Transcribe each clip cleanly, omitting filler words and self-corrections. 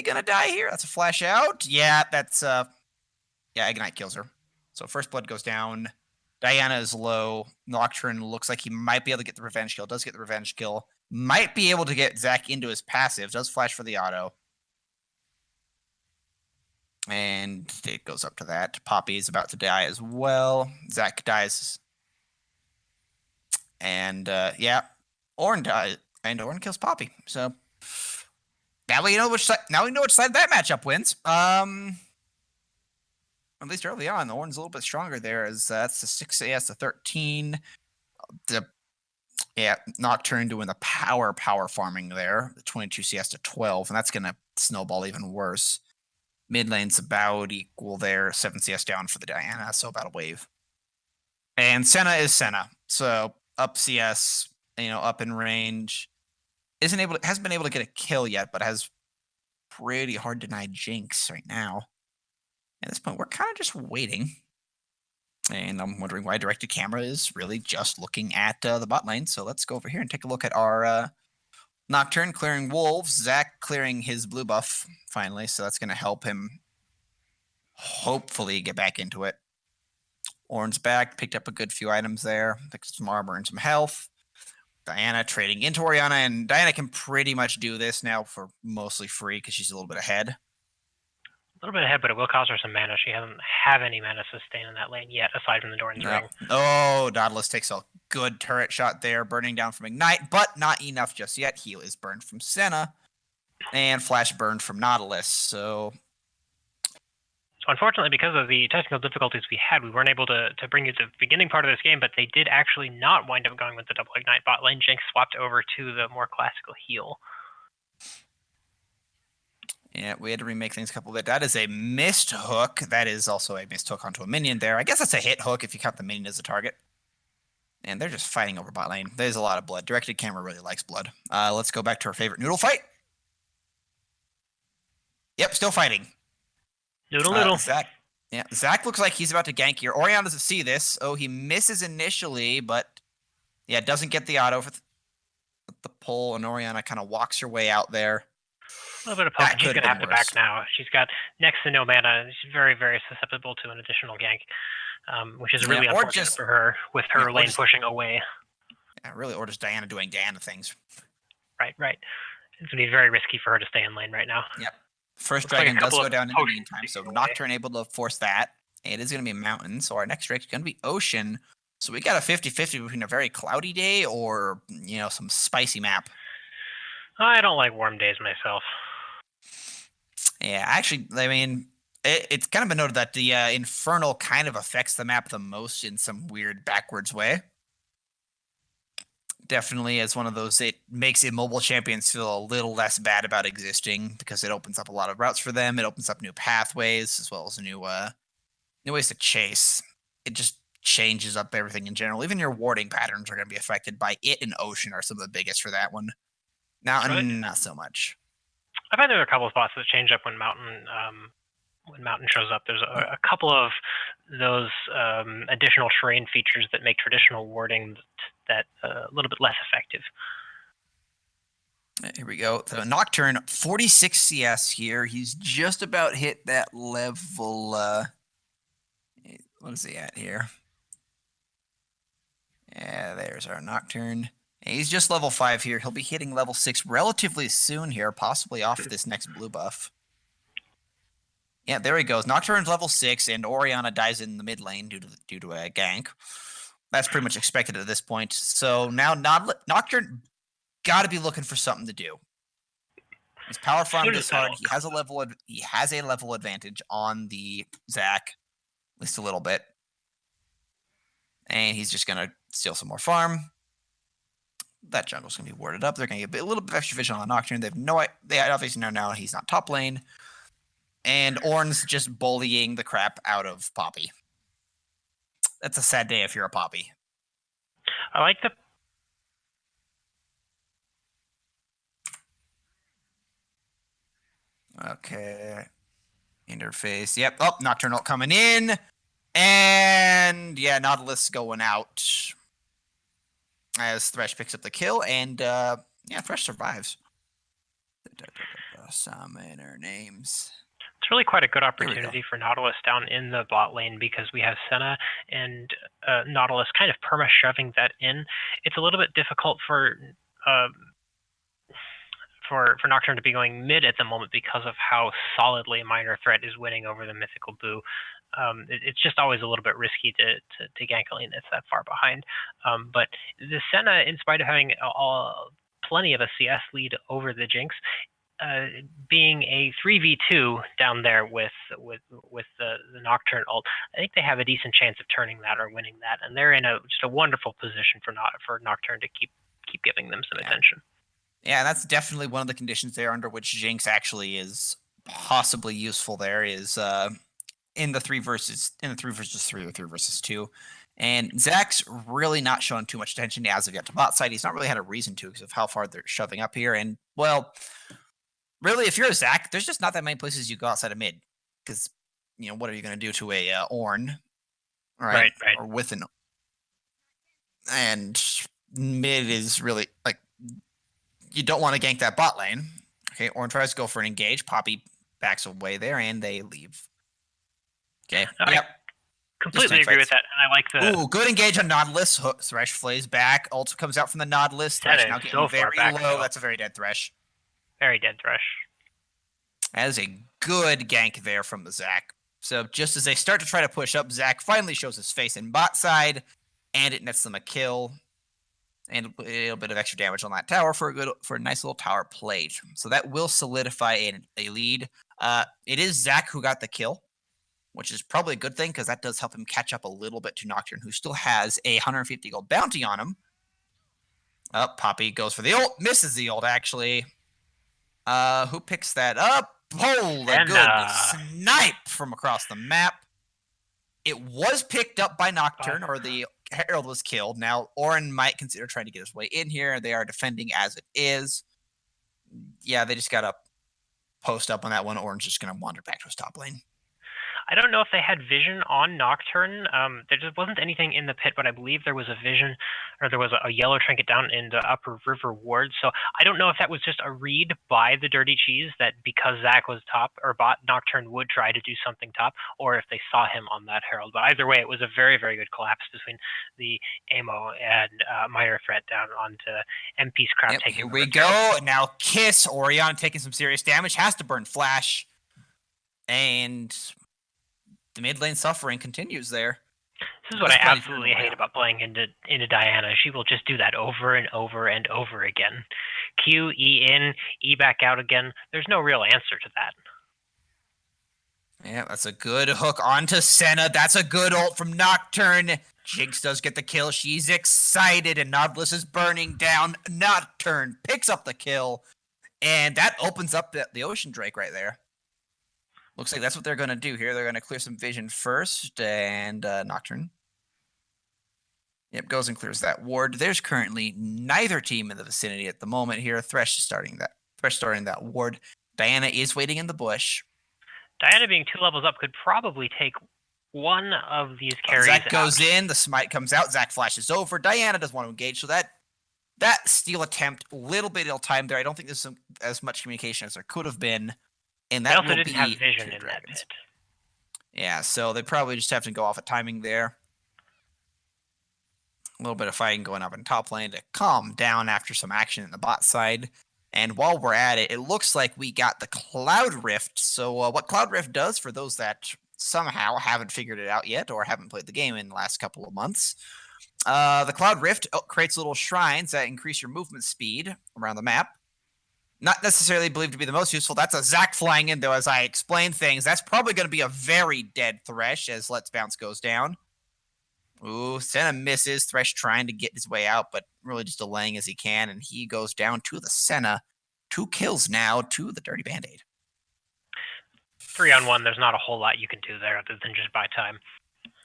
probably gonna die here. That's a flash out. Yeah, that's Ignite kills her. So first blood goes down. Diana is low. Nocturne looks like he might be able to get the revenge kill. Does get the revenge kill. Might be able to get Zach into his passive. Does flash for the auto. And it goes up to that. Poppy is about to die as well. Zach dies. And Ornn dies. And Ornn kills Poppy. So now we know which side that matchup wins. At least early on, the Ornn's a little bit stronger there, as that's the 6 AS to 13. Nocturne doing the power farming there, the 22 CS to 12, and that's gonna snowball even worse. Mid lane's about equal there, 7 CS down for the Diana, so about a wave. And Senna is Senna, so up CS, up in range. Hasn't been able to get a kill yet, but has pretty hard denied Jinx right now. At this point, we're kind of just waiting. And I'm wondering why directed camera is really just looking at the bot lane. So let's go over here and take a look at our Nocturne clearing wolves. Zach clearing his blue buff finally. So that's going to help him hopefully get back into it. Ornn's back. Picked up a good few items there. Picked up some armor and some health. Diana trading into Orianna. And Diana can pretty much do this now for mostly free because she's a little bit ahead. A little bit ahead, but it will cost her some mana. She doesn't have any mana sustain in that lane yet, aside from the Doran's ring. Oh, Nautilus takes a good turret shot there, burning down from Ignite, but not enough just yet. Heal is burned from Senna, and Flash burned from Nautilus, so unfortunately, because of the technical difficulties we had, we weren't able to bring you to the beginning part of this game, but they did actually not wind up going with the double Ignite bot lane. Jinx swapped over to the more classical heal. Yeah, we had to remake things a couple bit. That is a missed hook. That is also a missed hook onto a minion there. I guess that's a hit hook if you count the minion as a target. And they're just fighting over bot lane. There's a lot of blood. Directed camera really likes blood. Let's go back to our favorite noodle fight. Yep, still fighting. Noodle. Zach looks like he's about to gank here. Orianna doesn't see this. Oh, he misses initially, but yeah, doesn't get the auto for the pull, and Orianna kind of walks her way out there. A little bit of poke. She's going to have to back now. She's got next to no mana. She's very, very susceptible to an additional gank, which is really unfortunate for her with her lane pushing away. Yeah, really, or just Diana doing Diana things. Right. It's going to be very risky for her to stay in lane right now. Yep. First dragon does go down in the meantime, so Nocturne able to force that. It is going to be mountain, so our next dragon is going to be ocean. So we got a 50-50 between a very cloudy day or, some spicy map. I don't like warm days myself. Yeah, actually, I mean, it's kind of been noted that the Infernal kind of affects the map the most in some weird backwards way. Definitely as one of those, it makes immobile champions feel a little less bad about existing because it opens up a lot of routes for them. It opens up new pathways as well as new ways to chase. It just changes up everything in general. Even your warding patterns are going to be affected by it, and Ocean are some of the biggest for that one. Now, not so much. I find there are a couple of spots that change up when Mountain shows up. There's a couple of those additional terrain features that make traditional warding that a little bit less effective. Here we go. So Nocturne, 46 CS here. He's just about hit that level. What is he at here? Yeah, there's our Nocturne. He's just level 5 here. He'll be hitting level 6 relatively soon here, possibly off this next blue buff. Yeah, there he goes. Nocturne's level 6, and Orianna dies in the mid lane due to a gank. That's pretty much expected at this point. So now Nocturne got to be looking for something to do. He's power farmed this hard. He has a level advantage on the Zach, at least a little bit. And he's just going to steal some more farm. That jungle's going to be warded up. They're going to get a little bit of extra vision on the Nocturne. They obviously know now he's not top lane. And Ornn's just bullying the crap out of Poppy. That's a sad day if you're a Poppy. I like the... Okay. Interface. Yep. Oh, Nocturnal coming in. And yeah, Nautilus going out. As Thresh picks up the kill, and Thresh survives. Summoner names. It's really quite a good Here we go. opportunity for Nautilus down in the bot lane because we have Senna and Nautilus kind of perma-shoving that in. It's a little bit difficult for Nocturne to be going mid at the moment because of how solidly Minor Threat is winning over the Mythical Boo. It's just always a little bit risky to gank a lane that's that far behind. But the Senna, in spite of having plenty of a CS lead over the Jinx, being a 3v2 down there with the Nocturne ult, I think they have a decent chance of turning that or winning that, and they're in just a wonderful position for Nocturne to keep giving them some attention. Yeah, that's definitely one of the conditions there under which Jinx actually is possibly useful. There is in the 3 versus 3 or 3 versus 2. And Zach's really not showing too much attention as of yet to bot side. He's not really had a reason to because of how far they're shoving up here. And, well, really, if you're a Zach, there's just not that many places you go outside of mid. Because, what are you going to do to a Ornn? Right. Or with an... And mid is really, you don't want to gank that bot lane. Okay, Ornn tries to go for an engage. Poppy backs away there, and they leave. Okay, yep. Completely agree with that, and I like the... Ooh, good engage on Nautilus. Thresh flays back. Ult comes out from the Nautilus. Thresh now getting very low. That's a very dead Thresh. Very dead Thresh. That is a good gank there from the Zach. So just as they start to try to push up, Zach finally shows his face in bot side, and it nets them a kill. And a little bit of extra damage on that tower for a nice little tower plate. So that will solidify a lead. It is Zach who got the kill, which is probably a good thing because that does help him catch up a little bit to Nocturne, who still has a 150 gold bounty on him. Poppy goes for the ult, misses the ult actually. Who picks that up? Oh, the good snipe from across the map. It was picked up by Nocturne, or the Herald was killed. Now, Ornn might consider trying to get his way in here. They are defending as it is. Yeah, they just got to post up on that one. Ornn's just going to wander back to his top lane. I don't know if they had vision on Nocturne. There just wasn't anything in the pit, but I believe there was a vision, or there was a yellow trinket down in the upper river ward. So I don't know if that was just a read by the Dirty Cheese that because Zach was top, or bot, Nocturne would try to do something top, or if they saw him on that Herald. But either way, it was a very, very good collapse between the Amo and Minor Threat down onto MP's crowd taking. Here we go. Now Kiss, Orion taking some serious damage, has to burn Flash. And the mid lane suffering continues there. This is what I absolutely hate about playing into Diana. She will just do that over and over and over again. Q, E in, E back out again. There's no real answer to that. Yeah, that's a good hook onto Senna. That's a good ult from Nocturne. Jinx does get the kill. She's excited, and Nautilus is burning down. Nocturne picks up the kill, and that opens up the Ocean Drake right there. Looks like that's what they're going to do here. They're going to clear some vision first, and Nocturne. Yep, goes and clears that ward. There's currently neither team in the vicinity at the moment here. Thresh is starting that ward. Diana is waiting in the bush. Diana being 2 levels up could probably take one of these carries Zach goes in, the smite comes out, Zach flashes over. Diana doesn't want to engage, so that steal attempt, a little bit ill-timed there. I don't think there's as much communication as there could have been. And that also didn't have vision in that pit. Yeah, so they probably just have to go off at timing there. A little bit of fighting going up in top lane to calm down after some action in the bot side. And while we're at it, it looks like we got the Cloud Rift. So what Cloud Rift does, for those that somehow haven't figured it out yet or haven't played the game in the last couple of months, the Cloud Rift creates little shrines that increase your movement speed around the map. Not necessarily believed to be the most useful. That's a Zach flying in, though, as I explain things. That's probably going to be a very dead Thresh as Let's Bounce goes down. Ooh, Senna misses. Thresh trying to get his way out, but really just delaying as he can, and he goes down to the Senna. 2 kills now to the Dirty Band-Aid. 3-on-1, there's not a whole lot you can do there other than just buy time.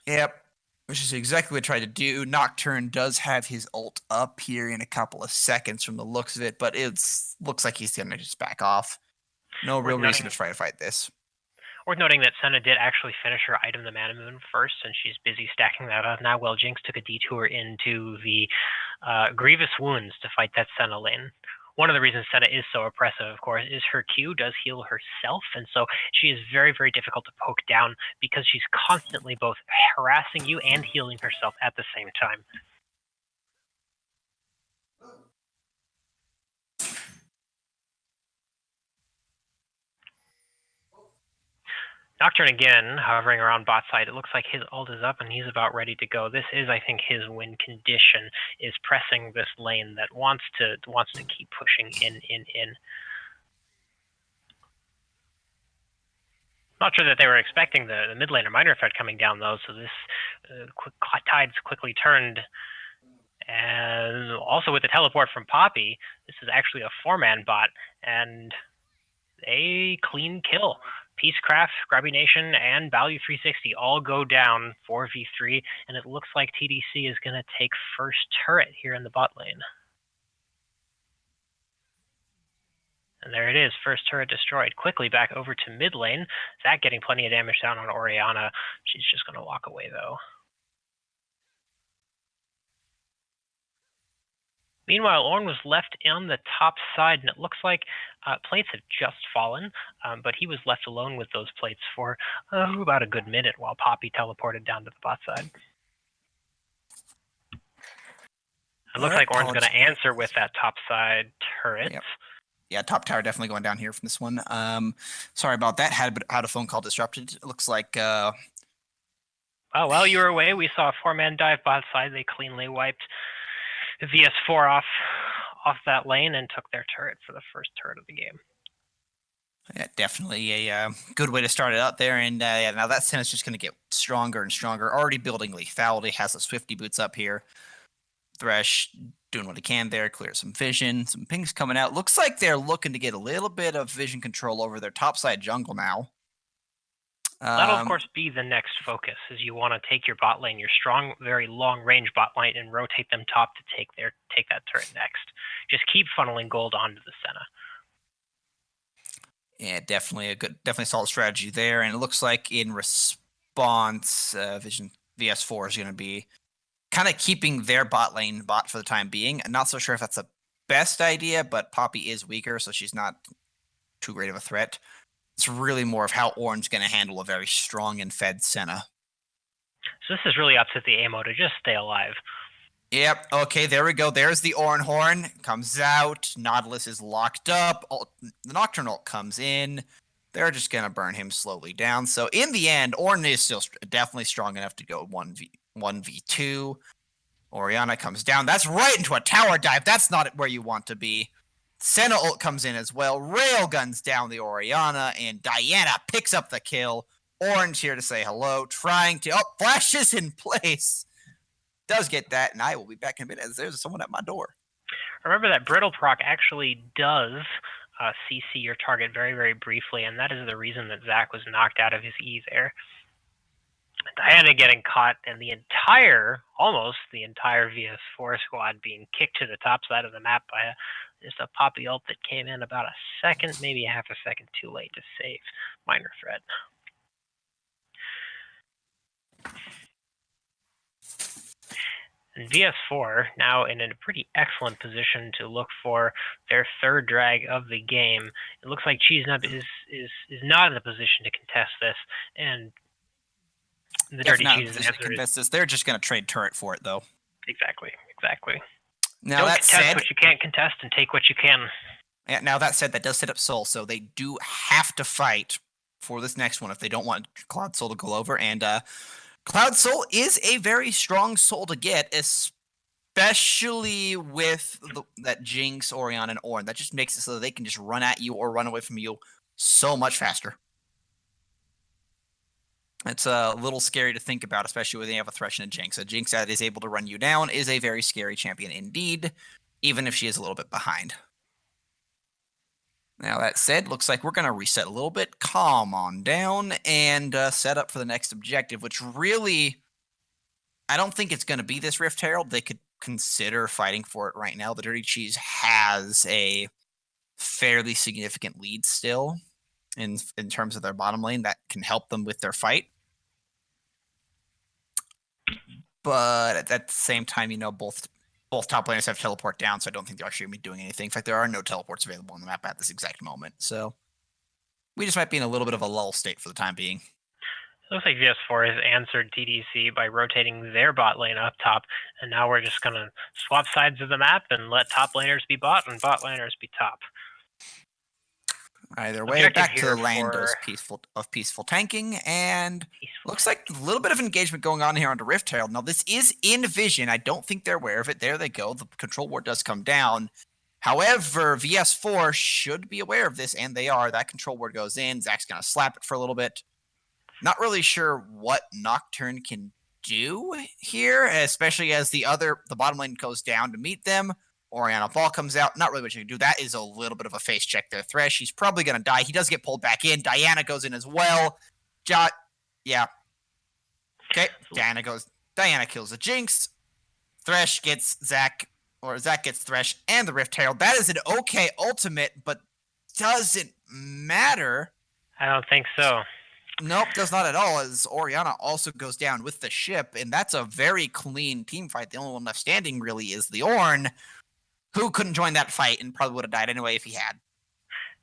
Yep. Which is exactly what I tried to do. Nocturne does have his ult up here in a couple of seconds from the looks of it, but it looks like he's going to just back off. No real reason to try to fight this. Worth noting that Senna did actually finish her item, the Mana Moon, first, and she's busy stacking that up now. Well, Jinx took a detour into the Grievous Wounds to fight that Senna lane. one of the reasons Senna is so oppressive, of course, is her Q does heal herself, and so she is very, very difficult to poke down because she's constantly both harassing you and healing herself at the same time. Nocturne again, hovering around bot side. It looks like his ult is up and he's about ready to go. This is, I think, his win condition, is pressing this lane that wants to keep pushing in. Not sure that they were expecting the mid laner minor threat coming down though, so this tide's quickly turned. And also with the teleport from Poppy, this is actually a 4-man bot, and a clean kill. Peacecraft, Grubby Nation, and Value 360 all go down 4v3, and it looks like TDC is going to take first turret here in the bot lane. And there it is, first turret destroyed. Quickly back over to mid lane. Zach getting plenty of damage down on Orianna. She's just going to walk away, though. Meanwhile, Ornn was left on the top side, and it looks like plates have just fallen, but he was left alone with those plates for about a good minute while Poppy teleported down to the bot side. It looks like Ornn's going to answer with that top side turret. Yep. Yeah, top tower definitely going down here from this one. Sorry about that. Had a phone call disrupted. It looks like... Oh, while you were away, we saw a 4-man dive bot side. They cleanly wiped VS4 off that lane and took their turret for the first turret of the game. Yeah, definitely a good way to start it out there. And yeah, now that Senna's just going to get stronger and stronger. Already building lethality, has the Swifty boots up here. Thresh doing what he can there, clear some vision, some pings coming out. Looks like they're looking to get a little bit of vision control over their topside jungle now. That'll, of course, be the next focus, is you want to take your bot lane, your strong, very long-range bot lane, and rotate them top to take that turret next. Just keep funneling gold onto the Senna. Yeah, definitely solid strategy there. And it looks like in response, Vision VS4 is going to be kind of keeping their bot lane bot for the time being. I'm not so sure if that's the best idea, but Poppy is weaker, so she's not too great of a threat. It's really more of how Ornn's going to handle a very strong and fed Senna. So this is really up to the AMO to just stay alive. Yep. Okay, there we go. There's the Ornn horn. Comes out. Nautilus is locked up. The Nocturne ult comes in. They're just going to burn him slowly down. So in the end, Ornn is still definitely strong enough to go 1v2. Orianna comes down. That's right into a tower dive. That's not where you want to be. Senna ult comes in as well. Railguns down the Orianna, and Diana picks up the kill. Ornn's here to say hello, trying to... Oh, flashes in place. Does get that, and I will be back in a minute as there's someone at my door. Remember that Brittle proc actually does CC your target very, very briefly, and that is the reason that Zach was knocked out of his E there. Diana getting caught, and almost the entire VS4 squad being kicked to the top side of the map by just a Poppy ult that came in about a second, maybe half a second too late to save minor threat. And VS4 now in a pretty excellent position to look for their third drag of the game. It looks like Cheesenut is not in a position to contest this, and the Dirty Cheese's answer is they're just going to trade turret for it, though. Exactly. Now Don't that contest said, what you can't contest and take what you can. Yeah, now that said, that does set up Soul, so they do have to fight for this next one if they don't want Cloud Soul to go over. And Cloud Soul is a very strong soul to get, especially with that Jinx, Orion, and Ornn. That just makes it so that they can just run at you or run away from you so much faster. It's a little scary to think about, especially when they have a Thresh and a Jinx. A Jinx that is able to run you down is a very scary champion indeed, even if she is a little bit behind. Now, that said, looks like we're going to reset a little bit, calm on down, and set up for the next objective, which really, I don't think it's going to be this Rift Herald. They could consider fighting for it right now. The Dirty Cheese has a fairly significant lead still in terms of their bottom lane that can help them with their fight. But at the same time, both both top laners have teleport down, so I don't think they're actually going to be doing anything. In fact, there are no teleports available on the map at this exact moment. So we just might be in a little bit of a lull state for the time being. It looks like VS4 has answered TDC by rotating their bot lane up top, and now we're just going to swap sides of the map and let top laners be bot and bot laners be top. Either way, back to the land of peaceful tanking, and looks like a little bit of engagement going on here onto Rift Herald. Now, this is in vision. I don't think they're aware of it. There they go. The control ward does come down. However, VS4 should be aware of this, and they are. That control ward goes in. Zach's going to slap it for a little bit. Not really sure what Nocturne can do here, especially as the bottom lane goes down to meet them. Orianna ball comes out. Not really what you can do. That is a little bit of a face check there. Thresh, he's probably going to die. He does get pulled back in. Diana goes in as well. Yeah. Okay, Diana kills the Jinx. Thresh gets Zach gets Thresh and the Rift Herald. That is an okay ultimate, but doesn't matter. I don't think so. Nope, does not at all, as Orianna also goes down with the ship, and that's a very clean team fight. The only one left standing really is the Ornn, who couldn't join that fight and probably would have died anyway if he had.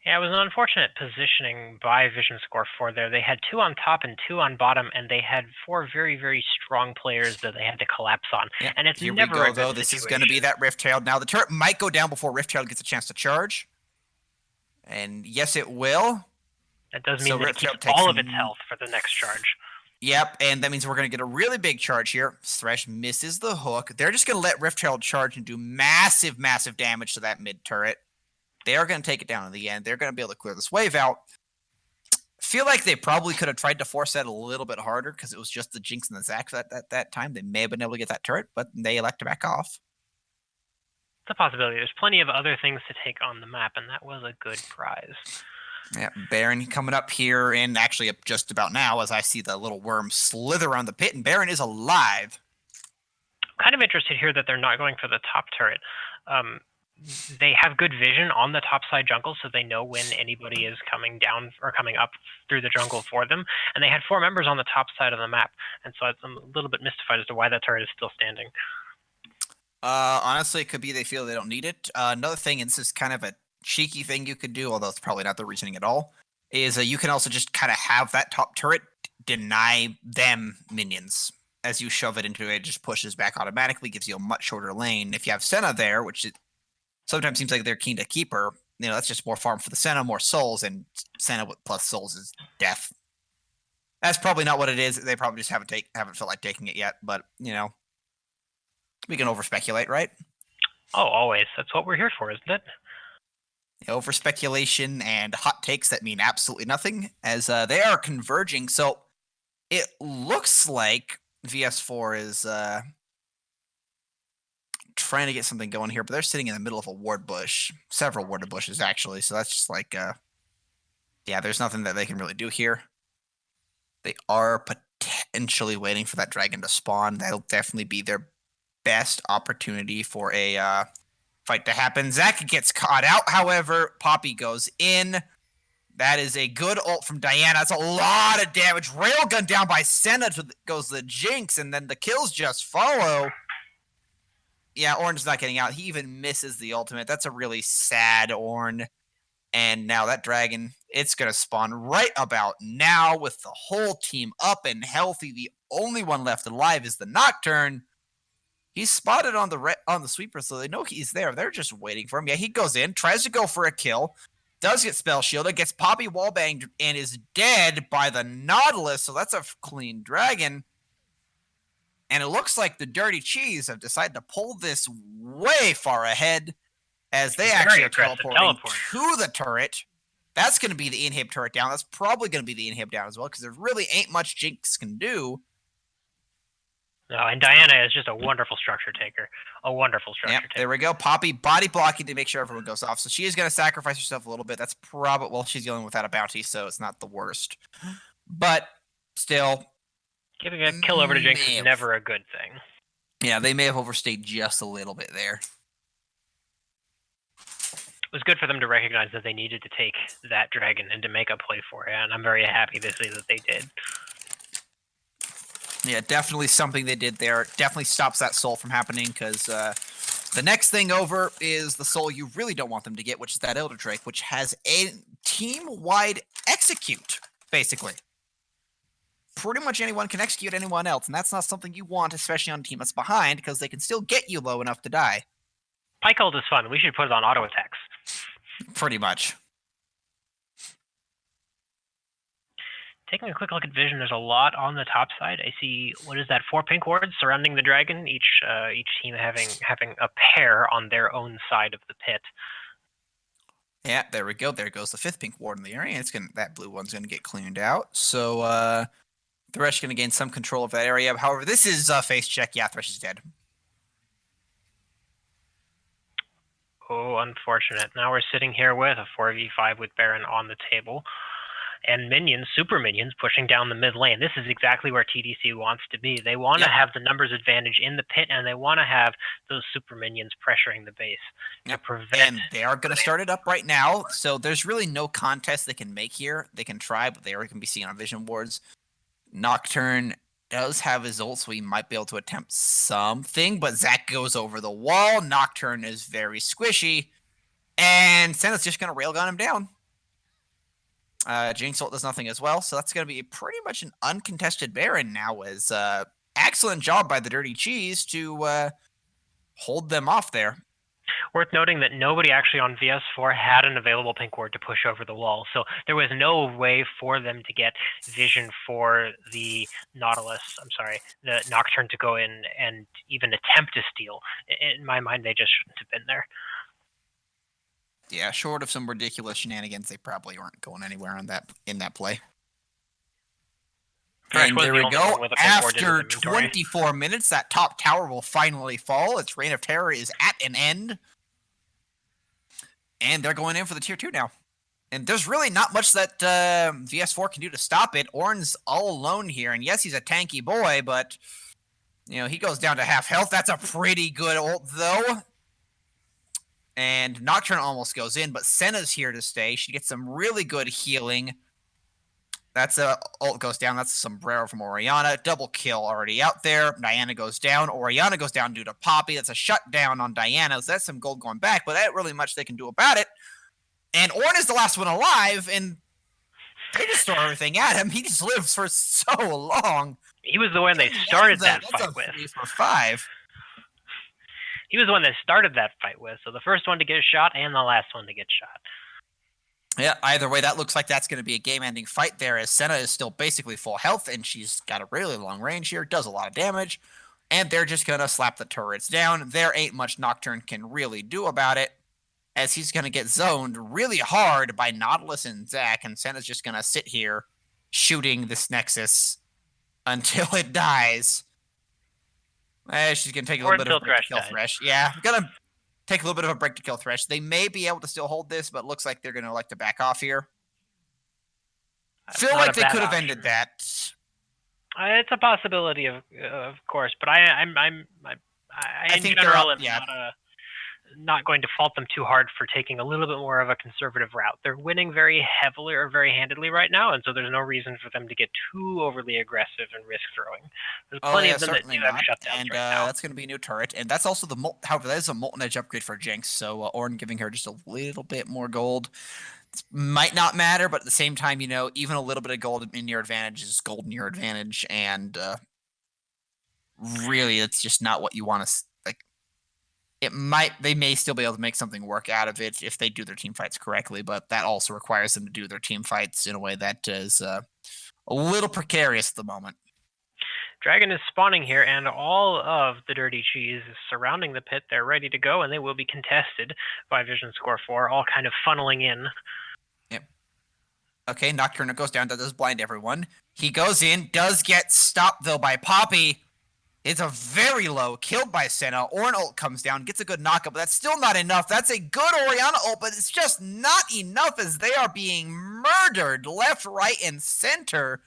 Yeah, it was an unfortunate positioning by Vision Score 4 there. They had 2 on top and 2 on bottom, and they had 4 very, very strong players that they had to collapse on. Yeah, and it's here never we go, a good though. This is going to be that Rift Herald. Now, the turret might go down before Rift Herald gets a chance to charge. And yes, it will. That does mean that it keeps all of its health for the next charge. Yep, and that means we're going to get a really big charge here. Thresh misses the hook. They're just going to let Rift Herald charge and do massive, massive damage to that mid turret. They are going to take it down in the end. They're going to be able to clear this wave out. Feel like they probably could have tried to force that a little bit harder because it was just the Jinx and the Zac at that time. They may have been able to get that turret, but they elect to back off. It's a possibility. There's plenty of other things to take on the map, and that was a good prize. Yeah, Baron coming up here, and actually just about now as I see the little worm slither around the pit, and Baron is alive. I'm kind of interested here that they're not going for the top turret. They have good vision on the top side jungle, so they know when anybody is coming down or coming up through the jungle for them. And they had 4 members on the top side of the map, and so I'm a little bit mystified as to why that turret is still standing. Honestly, it could be they feel they don't need it. Another thing, and this is kind of a cheeky thing you could do, although it's probably not the reasoning at all, is you can also just kind of have that top turret deny them minions. As you shove it into it, it just pushes back automatically, gives you a much shorter lane. If you have Senna there, which it sometimes seems like they're keen to keep her, that's just more farm for the Senna, more souls, and Senna plus souls is death. That's probably not what it is. They probably just haven't felt like taking it yet, but, we can over-speculate, right? Oh, always. That's what we're here for, isn't it? Over speculation and hot takes that mean absolutely nothing, as they are converging. So it looks like VS4 is trying to get something going here, but they're sitting in the middle of a ward bush, several ward bushes actually. So that's just like, there's nothing that they can really do here. They are potentially waiting for that dragon to spawn. That'll definitely be their best opportunity for a fight to happen. Zac gets caught out, however. Poppy goes in. That is a good ult from Diana. That's a lot of damage. Railgun down by Senna goes the Jinx, and then the kills just follow. Yeah, Ornn's not getting out. He even misses the ultimate. That's a really sad Ornn. And now that dragon, it's going to spawn right about now with the whole team up and healthy. The only one left alive is the Nocturne. He's spotted on the sweeper, so they know he's there. They're just waiting for him. Yeah, he goes in, tries to go for a kill, does get spell shielded, gets Poppy wallbanged, and is dead by the Nautilus, so that's a clean dragon. And it looks like the Dirty Cheese have decided to pull this way far ahead, as they actually are teleporting to the turret. That's going to be the inhib turret down. That's probably going to be the inhib down as well, because there really ain't much Jinx can do. No, and Diana is just a wonderful structure taker. A wonderful structure taker. There we go. Poppy body blocking to make sure everyone goes off. So she is going to sacrifice herself a little bit. That's probably, well, she's dealing without a bounty, so it's not the worst. But still. Giving a kill over to Jinx is never a good thing. Yeah, they may have overstayed just a little bit there. It was good for them to recognize that they needed to take that dragon and to make a play for it, and I'm very happy to see that they did. Yeah, definitely something they did there. Definitely stops that soul from happening, because The next thing over is the soul you really don't want them to get, which is that Elder Drake, which has a team-wide execute, basically. Pretty much anyone can execute anyone else, and that's not something you want, especially on a team that's behind, because they can still get you low enough to die. Pike ult is fun. We should put it on auto attacks. Pretty much. Taking a quick look at vision, there's a lot on the top side. I see, what is that, 4 pink wards surrounding the dragon, each team having a pair on their own side of the pit. Yeah, there we go. There goes the 5th pink ward in the area. It's gonna, that blue one's going to get cleaned out. So Thresh going to gain some control of that area. However, this is a face check. Yeah, Thresh is dead. Oh, unfortunate. Now we're sitting here with a 4v5 with Baron on the table. And minions, super minions, pushing down the mid lane. This is exactly where TDC wants to be. They want to have the numbers advantage in the pit, and they want to have those super minions pressuring the base to prevent. And they are going to start it up right now. So there's really no contest they can make here. They can try, but they already can be seen on vision wards. Nocturne does have his ult, so he might be able to attempt something, but Zac goes over the wall. Nocturne is very squishy, and Senna's just going to railgun him down. Jinx ult does nothing as well, so that's going to be pretty much an uncontested Baron now. As excellent job by the Dirty Cheese to hold them off there. Worth noting that nobody actually on VS4 had an available pink ward to push over the wall, so there was no way for them to get vision for the the Nocturne to go in and even attempt to steal. In my mind, they just shouldn't have been there. Yeah, short of some ridiculous shenanigans, they probably weren't going anywhere on that in that play. And there we go. After 24 minutes, that top tower will finally fall. Its reign of terror is at an end. And they're going in for the tier 2 now. And there's really not much that VS4 can do to stop it. Ornn's all alone here. And yes, he's a tanky boy, but he goes down to half health. That's a pretty good ult, though. And Nocturne almost goes in, but Senna's here to stay. She gets some really good healing. That's ult goes down. That's a sombrero from Orianna. Double kill already out there. Diana goes down. Orianna goes down due to Poppy. That's a shutdown on Diana. So that's some gold going back, but that ain't really much they can do about it. And Ornn is the last one alive, and they just throw everything at him. He just lives for so long. He was the one they started that fight with. 3 for 5. He was the one that started that fight with, so the first one to get shot and the last one to get shot. Yeah, either way, that looks like that's going to be a game-ending fight there, as Senna is still basically full health, and she's got a really long range here, does a lot of damage, and they're just going to slap the turrets down. There ain't much Nocturne can really do about it, as he's going to get zoned really hard by Nautilus and Zac, and Senna's just going to sit here shooting this Nexus until it dies. She's going to take a little bit of a break to kill Thresh. Yeah, going to take a little bit of a break to kill Thresh. They may be able to still hold this, but it looks like they're going to elect to back off here. I feel like they could have ended that. It's a possibility, of course, but I in general am not going to fault them too hard for taking a little bit more of a conservative route. They're winning very heavily or very handedly right now, and so there's no reason for them to get too overly aggressive and risk throwing. There's plenty of them that do have shutdowns right now. That's going to be a new turret, and that's also however, that is a Molten Edge upgrade for Jinx, so Ornn giving her just a little bit more gold. It might not matter, but at the same time, even a little bit of gold in your advantage is gold in your advantage, and really, it's just not what you want to. They may still be able to make something work out of it if they do their team fights correctly, but that also requires them to do their team fights in a way that is a little precarious at the moment. Dragon is spawning here, and all of the Dirty Cheese is surrounding the pit. They're ready to go, and they will be contested by Vision Score 4, all kind of funneling in. Yep. Okay, Nocturne goes down. That does blind everyone. He goes in, does get stopped, though, by Poppy. It's a very low, killed by Senna. Ornn ult comes down, gets a good knockup, but that's still not enough. That's a good Orianna ult, but it's just not enough as they are being murdered left, right, and center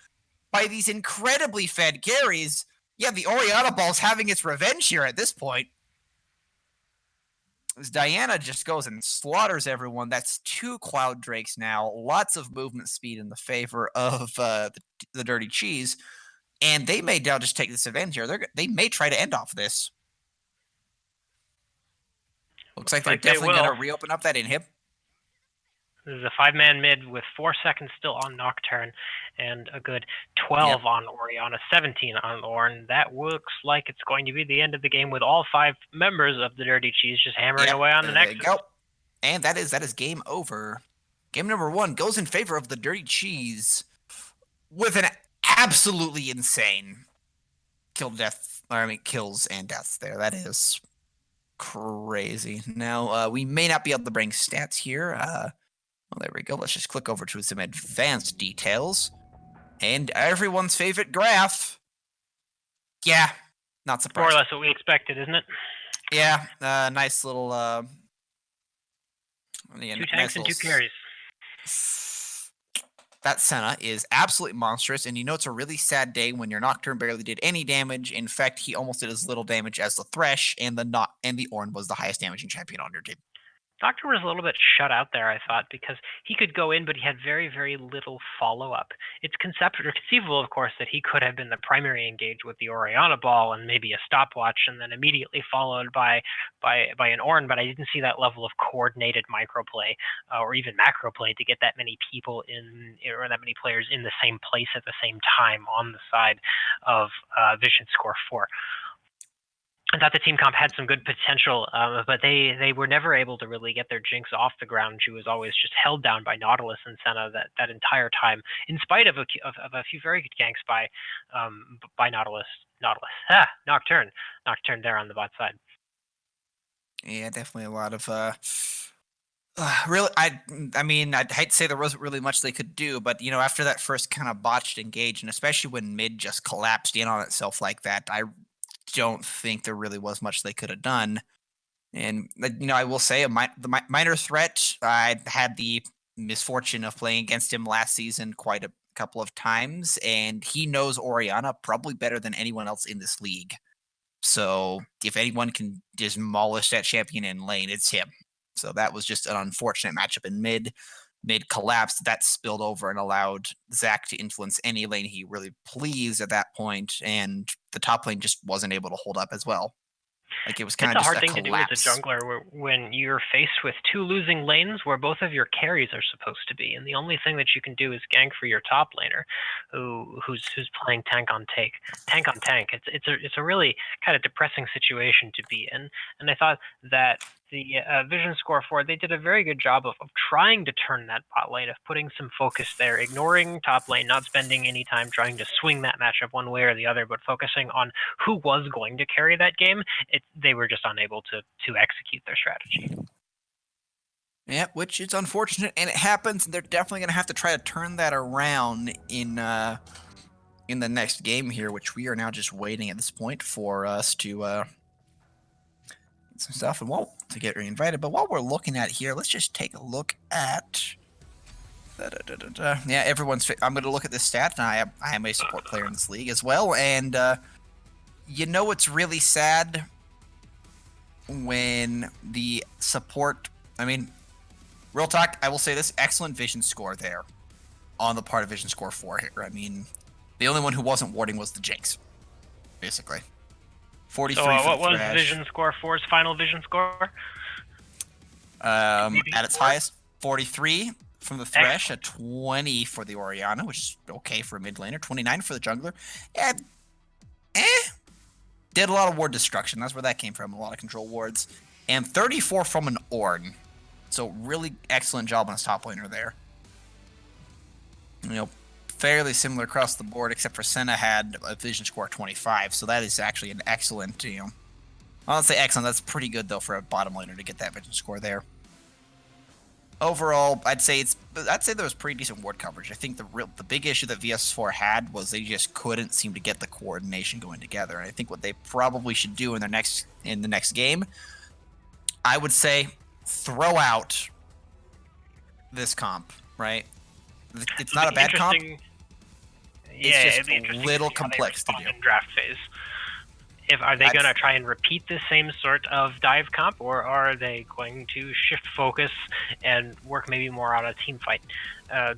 by these incredibly fed carries. Yeah, the Orianna ball's having its revenge here at this point. As Diana just goes and slaughters everyone. That's 2 Cloud Drakes now. Lots of movement speed in the favor of the Dirty Cheese. And they may now just take this advantage here. They may try to end off this. Looks like they're definitely going to reopen up that inhib. This is a 5-man mid with 4 seconds still on Nocturne and a good 12 on Orianna, 17 on Ornn. That looks like it's going to be the end of the game with all 5 members of the Dirty Cheese just hammering away on the Nexus. There you go. And that is game over. Game number 1 goes in favor of the Dirty Cheese with an absolutely insane kills and deaths there. That is crazy. Now, we may not be able to bring stats here. Well, there we go. Let's just click over to some advanced details. And everyone's favorite graph. Yeah, not surprised. More or less what we expected, isn't it? Yeah, nice little... 2 tanks and 2 carries. That Senna is absolutely monstrous, and you know it's a really sad day when your Nocturne barely did any damage. In fact, he almost did as little damage as the Thresh, and the Ornn was the highest damaging champion on your team. Doctor was a little bit shut out there, I thought, because he could go in, but he had very, very little follow-up. It's conceivable, of course, that he could have been the primary engage with the Orianna ball and maybe a stopwatch, and then immediately followed by an Ornn, but I didn't see that level of coordinated microplay or even macroplay to get that many people in, or that many players in the same place at the same time on the side of Vision Score 4. I thought the team comp had some good potential, but they were never able to really get their Jinx off the ground. She was always just held down by Nautilus and Senna that entire time, in spite of a few very good ganks by Nautilus. Nocturne there on the bot side. Yeah, definitely a lot of really. I mean, I'd hate to say there wasn't really much they could do, but you know, after that first kind of botched engage, and especially when mid just collapsed in on itself like that, I don't think there really was much they could have done. And you know, I will say the minor threat. I had the misfortune of playing against him last season quite a couple of times, and he knows Orianna probably better than anyone else in this league. So if anyone can demolish that champion in lane, it's him. So that was just an unfortunate matchup in mid. Mid collapsed, that spilled over and allowed Zach to influence any lane he really pleased at that point, and the top lane just wasn't able to hold up as well. Like, it was kind of just a collapse. It's a hard thing to do as a jungler when you're faced with 2 losing lanes where both of your carries are supposed to be, and the only thing that you can do is gank for your top laner, who's playing tank on tank. It's a really kind of depressing situation to be in, and I thought that the Vision Score 4, they did a very good job of trying to turn that bot lane, of putting some focus there, ignoring top lane, not spending any time trying to swing that matchup one way or the other, but focusing on who was going to carry that game. They were just unable to execute their strategy. Yeah, which is unfortunate, and it happens, and they're definitely going to have to try to turn that around in the next game here, which we are now just waiting at this point for us to some stuff and to get reinvited. But while we're looking at here, let's just take a look at yeah, everyone's I'm going to look at this stat, and I am a support player in this league as well, and you know, it's really sad when the support, I mean, real talk, I will say this, excellent vision score there on the part of Vision Score 4 here. I mean, the only one who wasn't warding was the Jinx, basically. 43 so what was Vision Score 4's final vision score? At its highest, 43 from the Thresh, a 20 for the Orianna, which is okay for a mid laner, 29 for the jungler. And, did a lot of ward destruction. That's where that came from, a lot of control wards. And 34 from an Ornn. So really excellent job on his top laner there. You know, fairly similar across the board, except for Senna had a vision score of 25, so that is actually an excellent, you know, I won't say excellent, that's pretty good though for a bottom laner to get that vision score there. Overall, I'd say there was pretty decent ward coverage. I think the big issue that VS4 had was they just couldn't seem to get the coordination going together, and I think what they probably should do in the next game, I would say throw out this comp, right? It's not a bad comp. It's just a little complex to do. In draft phase. Are they going to try and repeat the same sort of dive comp, or are they going to shift focus and work maybe more on a team fight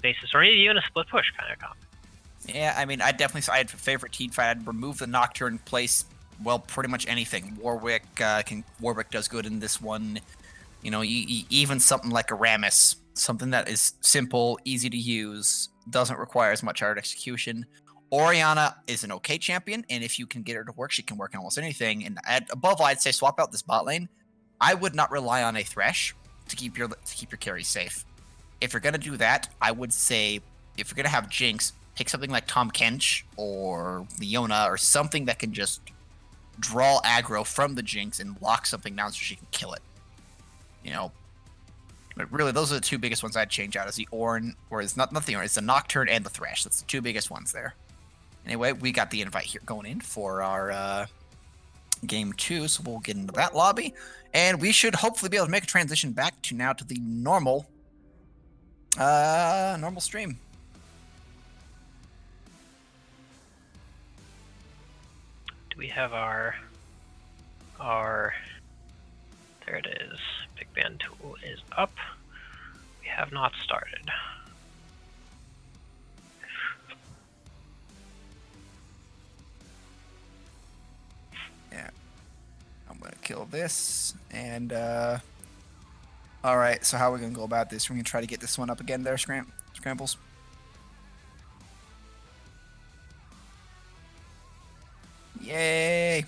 basis, or maybe even a split push kind of comp? Yeah, I mean, I'd favorite team fight. I'd remove the Nocturne, place, well, pretty much anything. Warwick does good in this one. Even something like Aramis, something that is simple, easy to use, doesn't require as much art execution. Orianna is an okay champion, and if you can get her to work, she can work in almost anything. And above all, I'd say swap out this bot lane. I would not rely on a Thresh to keep your carry safe. If you're gonna do that, I would say if you're gonna have Jinx, pick something like Tom Kench or Leona or something that can just draw aggro from the Jinx and lock something down so she can kill it. But really, those are the two biggest ones I'd change out: is the Ornn, or it's not the Ornn, it's the Nocturne and the Thresh. That's the two biggest ones there. Anyway, we got the invite here going in for our game 2, so we'll get into that lobby, and we should hopefully be able to make a transition back to the normal stream. Do we have our there it is. Big band tool is up. We have not started. Yeah. I'm gonna kill this, and alright, so how are we gonna go about this? We're gonna try to get this one up again there, Scrambles. Yay!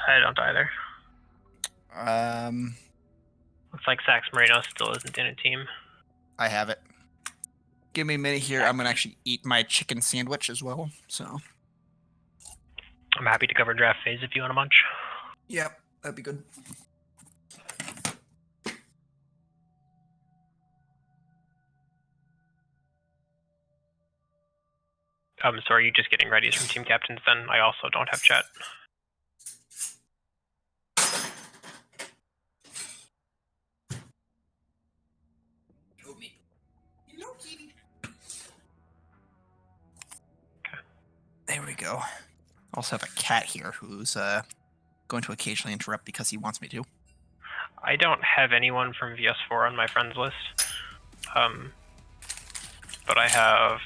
I don't either. Um, Looks like Sax Marino still isn't in a team. I have it. Give me a minute here. I'm gonna actually eat my chicken sandwich as well. So I'm happy to cover draft phase if you want to munch. Yep, that'd be good. So are you just getting ready from team captains then? I also don't have chat. There we go. Also have a cat here who's going to occasionally interrupt because he wants me to. I don't have anyone from VS4 on my friends list. But I have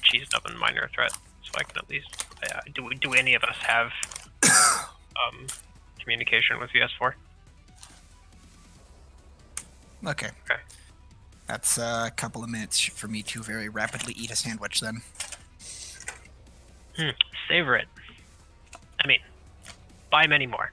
Cheesed Up and Minor Threat, so I can at least... do any of us have communication with VS4? Okay. That's a couple of minutes for me to very rapidly eat a sandwich then. Savor it. I mean, buy many more.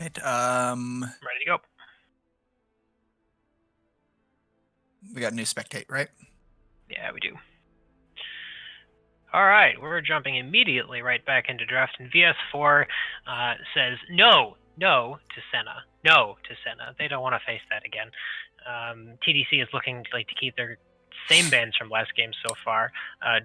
Alright, Ready to go. we got new spectate, right? Yeah, we do. All right, we're jumping immediately right back into draft, and VS4 says no to Senna. No to Senna. They don't want to face that again. TDC is looking like to keep their same bans from last game so far.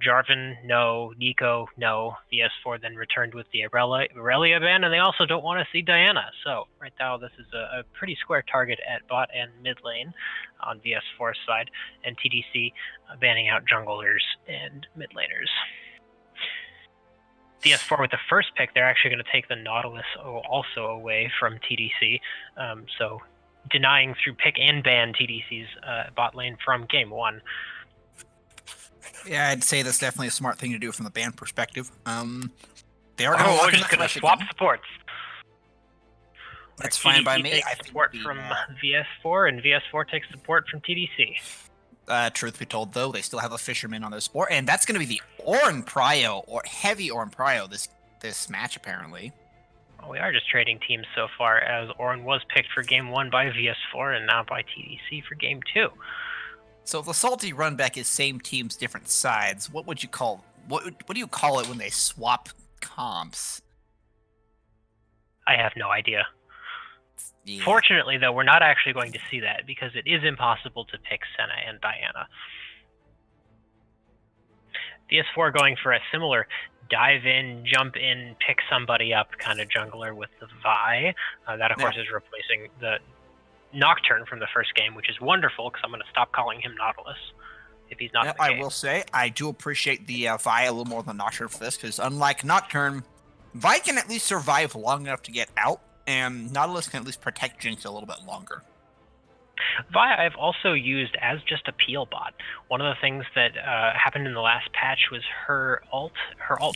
Jarvan, no. Nico, no. VS4 then returned with the Aurelia ban, and they also don't want to see Diana. So right now, this is a pretty square target at bot and mid lane on VS4's side, and TDC banning out junglers and mid laners. VS4 with the first pick, they're actually going to take the Nautilus also away from TDC. So denying through pick and ban TDC's bot lane from game 1. Yeah, I'd say that's definitely a smart thing to do from the ban perspective. They are going we're just going to swap supports. That's fine by me. I support from VS4, and VS4 takes support from TDC. Truth be told, though, they still have a fisherman on their support, and that's going to be the Orin Prio, or heavy Orin Prio this match, apparently. Well, we are just trading teams so far, as Orin was picked for game 1 by VS4, and now by TDC for game 2. So if the salty run back is same teams, different sides, what would you call what do you call it when they swap comps? I have no idea. Yeah. Fortunately, though, we're not actually going to see that because it is impossible to pick Senna and Diana. VS4 going for a similar dive in, jump in, pick somebody up kind of jungler with the Vi. That, of course, is replacing the Nocturne from the first game, which is wonderful because I'm going to stop calling him Nautilus if he's not in the game. I will say, I do appreciate the Vi a little more than Nocturne for this, because unlike Nocturne, Vi can at least survive long enough to get out, and Nautilus can at least protect Jinx a little bit longer. Vi I've also used as just a peel bot. One of the things that happened in the last patch was her alt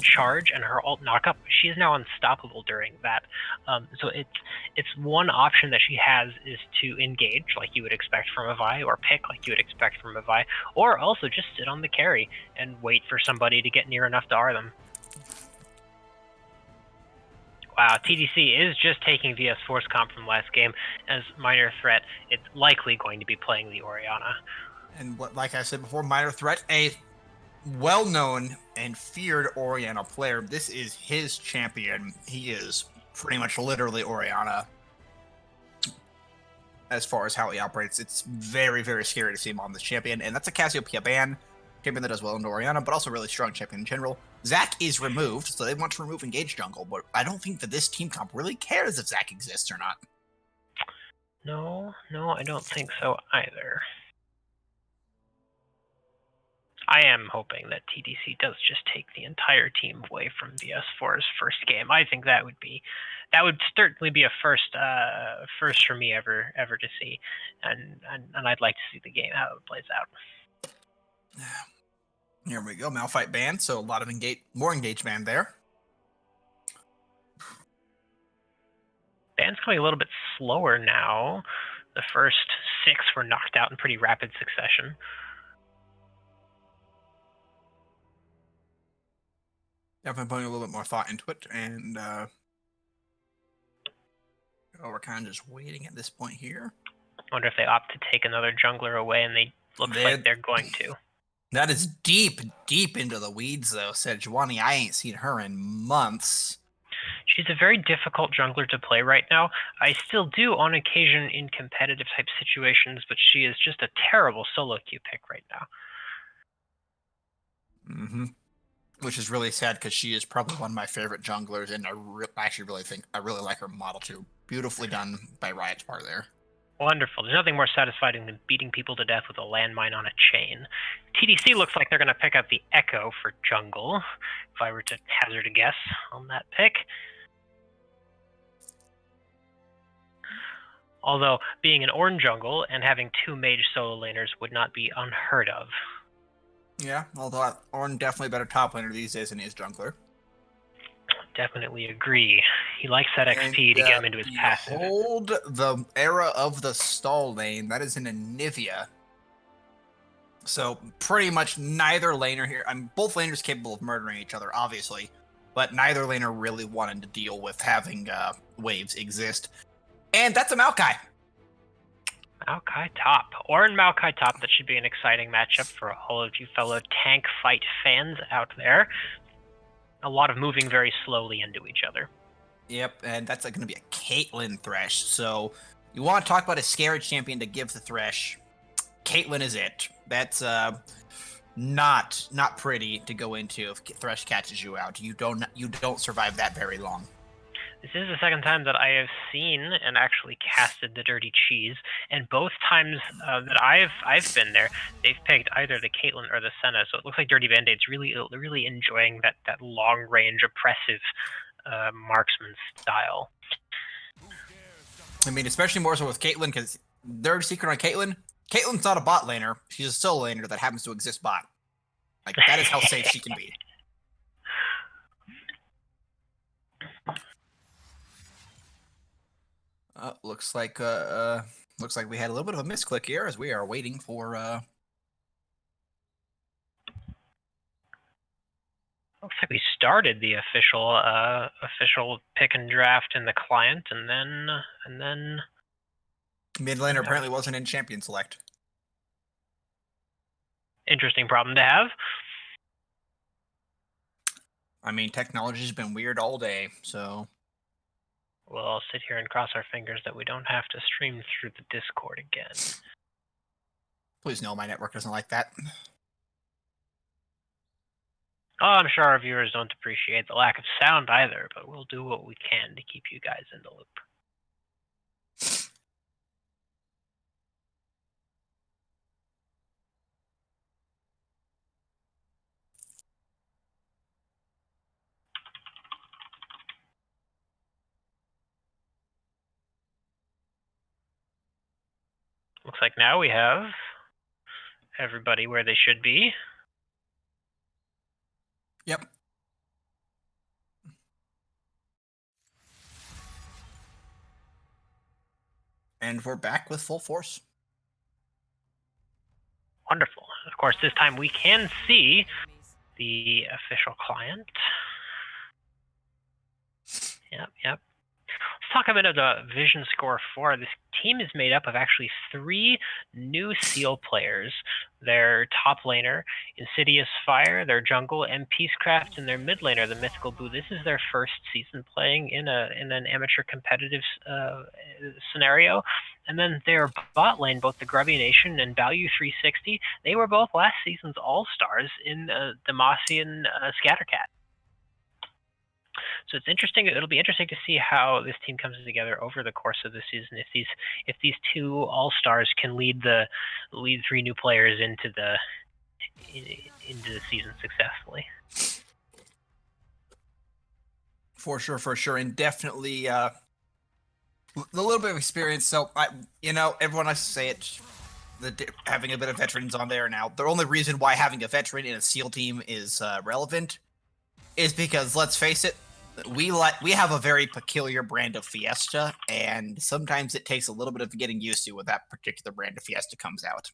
charge and her alt knockup. She is now unstoppable during that. So it's one option that she has is to engage like you would expect from a Vi, or pick like you would expect from a Vi, or also just sit on the carry and wait for somebody to get near enough to R them. Wow, TDC is just taking VS4's comp from last game as minor threat. It's likely going to be playing the Orianna. And like I said before, minor threat, a well-known and feared Orianna player. This is his champion. He is pretty much literally Orianna as far as how he operates. It's very, very scary to see him on this champion, and that's a Cassiopeia ban. Champion that does well into Orianna, but also really strong champion in general. Zac is removed, so they want to remove Engage Jungle, but I don't think that this team comp really cares if Zac exists or not. No, I don't think so either. I am hoping that TDC does just take the entire team away from VS4's first game. I think that would certainly be a first for me ever to see, and I'd like to see the game how it plays out. Here we go, Malphite ban, so a lot of more engage ban there. Ban's coming a little bit slower now. The first 6 were knocked out in pretty rapid succession. Definitely putting a little bit more thought into it, and we're kind of just waiting at this point here. I wonder if they opt to take another jungler away, and they look like they're going to. That is deep into the weeds, though. Sejuani, I ain't seen her in months. She's a very difficult jungler to play right now. I still do on occasion in competitive type situations, but she is just a terrible solo queue pick right now. Mm-hmm. Which is really sad because she is probably one of my favorite junglers, and I really like her model too. Beautifully done by Riot's part there. Wonderful. There's nothing more satisfying than beating people to death with a landmine on a chain. TDC looks like they're going to pick up the Echo for jungle, if I were to hazard a guess on that pick. Although, being an Ornn jungle and having 2 mage solo laners would not be unheard of. Yeah, although Ornn definitely better top laner these days than he is jungler. Definitely agree. He likes that XP to get him into his passive. Hold the era of the stall lane. That is in Anivia. So pretty much neither laner here. Both laners capable of murdering each other, obviously, but neither laner really wanted to deal with having waves exist. And that's a Maokai. Maokai top. Ornn Maokai top. That should be an exciting matchup for all of you fellow tank fight fans out there. A lot of moving very slowly into each other. Yep, and that's going to be a Caitlyn Thresh. So You want to talk about a scary champion to give the Thresh? Caitlyn is it. That's not pretty to go into if Thresh catches you out. You don't survive that very long. This is the second time that I have seen and actually casted the Dirty Cheese, and both times that I've been there, they've picked either the Caitlyn or the Senna. So it looks like Dirty Band-Aid's really enjoying that long range, oppressive marksman style. I mean, especially more so with Caitlyn, because their secret on Caitlyn. Caitlyn's not a bot laner; she's a solo laner that happens to exist bot. Like that is how safe she can be. Looks like we had a little bit of a misclick here as we are waiting for. Looks like we started the official pick and draft in the client, and then Mid laner apparently wasn't in champion select. Interesting problem to have. I mean, technology's been weird all day, so. We'll all sit here and cross our fingers that we don't have to stream through the Discord again. Please no, my network doesn't like that. Oh, I'm sure our viewers don't appreciate the lack of sound either, but we'll do what we can to keep you guys in the loop. Looks like now we have everybody where they should be. Yep. And we're back with full force. Wonderful. Of course, this time we can see the official client. Yep. Let's talk a bit of the Vision Score 4. This team is made up of actually 3 new Seal players. Their top laner, Insidious Fire, their jungle, M Peacecraft, and their mid laner, the Mythical Boo. This is their first season playing in an amateur competitive scenario. And then their bot lane, both the Grubby Nation and Value 360, they were both last season's All-Stars in Demacian Scattercat. So it's interesting. It'll be interesting to see how this team comes together over the course of the season. If these 2 all-stars can lead 3 new players into the season successfully. For sure, and definitely a little bit of experience. So everyone likes to say it. Having a bit of veterans on there now. The only reason why having a veteran in a SEAL team is relevant is because, let's face it, we have a very peculiar brand of Fiesta, and sometimes it takes a little bit of getting used to when that particular brand of Fiesta comes out.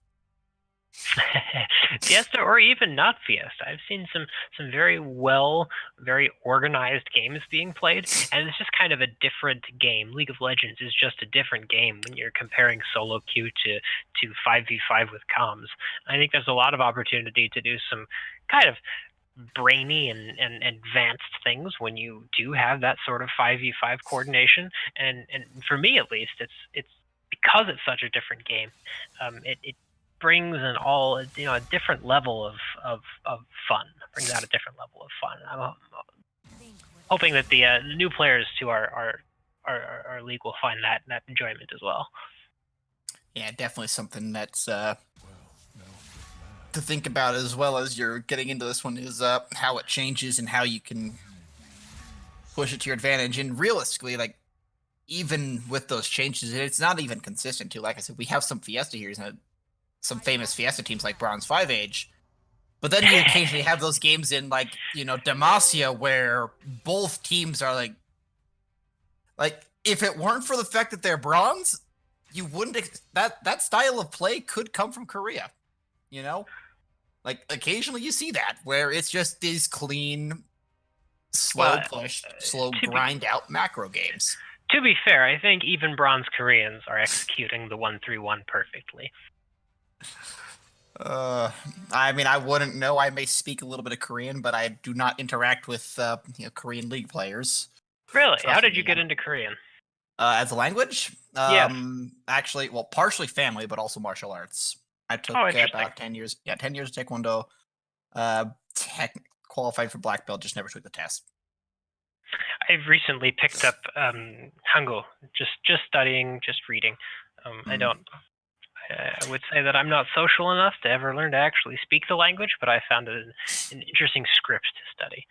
Fiesta, or even not Fiesta. I've seen some very organized games being played, and it's just kind of a different game. League of Legends is just a different game when you're comparing solo queue to 5v5 with comms. I think there's a lot of opportunity to do some kind of brainy and advanced things when you do have that sort of 5v5 coordination, and for me at least, it's because it's such a different game. It brings a different level of fun. Brings out a different level of fun. I'm hoping that the new players to our league will find that enjoyment as well. Yeah, definitely something that's to think about as well as you're getting into this one is how it changes and how you can push it to your advantage. And realistically, like, even with those changes, it's not even consistent too. Like I said, we have some Fiesta here, some famous Fiesta teams like Bronze 5 Age, but then you occasionally have those games in like Demacia where both teams are like if it weren't for the fact that they're bronze, you wouldn't that style of play could come from Korea. Like, occasionally you see that, where it's just these clean, slow push, slow grind out macro games. To be fair, I think even bronze Koreans are executing the 1-3-1 perfectly. I mean, I wouldn't know. I may speak a little bit of Korean, but I do not interact with Korean League players. Really? How did you get into Korean? As a language? Actually, well, partially family, but also martial arts. I took Oh, interesting. about 10 years. Yeah, 10 years of Taekwondo. Tech qualified for black belt, just never took the test. I've recently picked up Hangul, just studying, just reading. I would say that I'm not social enough to ever learn to actually speak the language, but I found it an interesting script to study.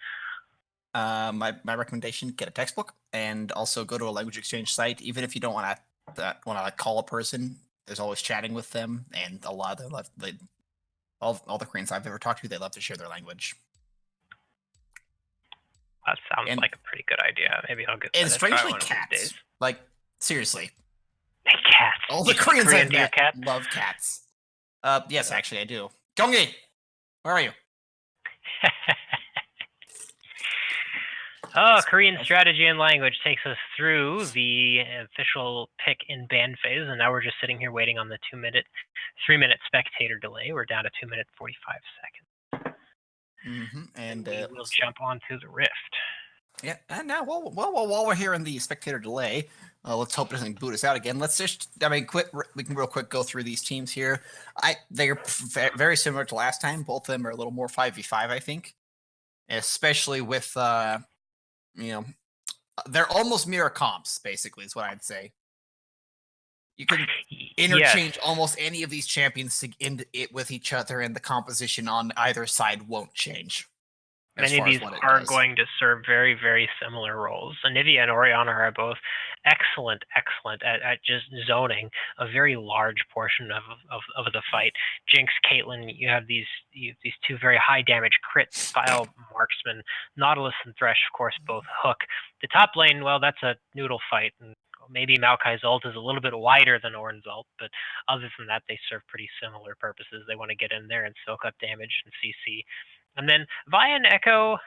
My recommendation: get a textbook, and also go to a language exchange site. Even if you don't want to like call a person, there's always chatting with them, and a lot of them all the Koreans I've ever talked to, they love to share their language. That sounds like a pretty good idea. Maybe I'll give that a try strangely, one of these days. cats. Like, seriously. Cats. All the Koreans Korean I've met cat? love cats. Yes, actually, I do. Jonggi, where are you? Korean strategy and language takes us through the official pick and ban phase, and now we're just sitting here waiting on the 3-minute spectator delay. We're down to 2 minutes 45 seconds. And we will jump onto the Rift. Yeah, and now while we're here in the spectator delay, let's hope it doesn't boot us out again. Let's just, we can real quick go through these teams here. They're very similar to last time. Both of them are a little more 5v5, I think, especially with they're almost mirror comps, basically, is what I'd say. You can interchange almost any of these champions with each other, and the composition on either side won't change. Many of these are going to serve very, very similar roles. Anivia and Oriana are both excellent at just zoning a very large portion of the fight. Jinx, Caitlyn, you have these two very high damage crit style marksmen. Nautilus and Thresh, of course, both hook. The top lane, well, that's a noodle fight, and maybe Maokai's ult is a little bit wider than Ornn's ult, but other than that, they serve pretty similar purposes. They want to get in there and soak up damage and CC. And then Vi and Echo,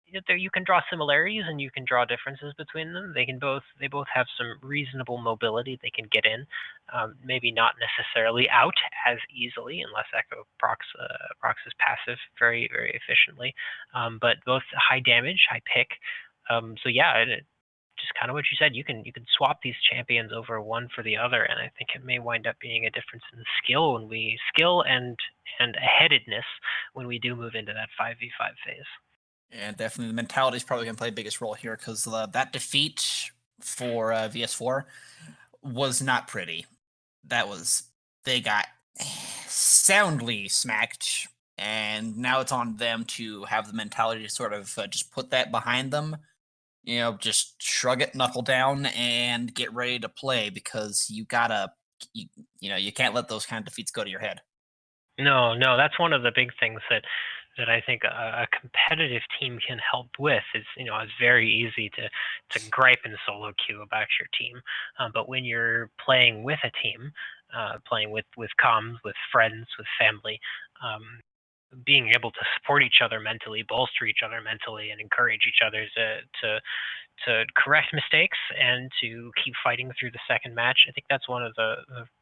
you can draw similarities and you can draw differences between them. They both have some reasonable mobility. They can get in, maybe not necessarily out as easily unless Echo procs his passive very, very efficiently. But both high damage, high pick. So yeah, just kind of what you said, you can swap these champions over one for the other, and I think it may wind up being a difference in skill and aheadedness when we do move into that 5v5 phase. And definitely the mentality is probably going to play the biggest role here, because that defeat for VS4 was not pretty. They got soundly smacked, and now it's on them to have the mentality to sort of just put that behind them. Just shrug it, knuckle down, and get ready to play, because you can't let those kind of defeats go to your head. No, that's one of the big things that I think a competitive team can help with is, it's very easy to gripe in solo queue about your team. But when you're playing with a team, playing with comms, with friends, with family, being able to support each other mentally, bolster each other mentally, and encourage each other to correct mistakes and to keep fighting through the second match. I think that's one of the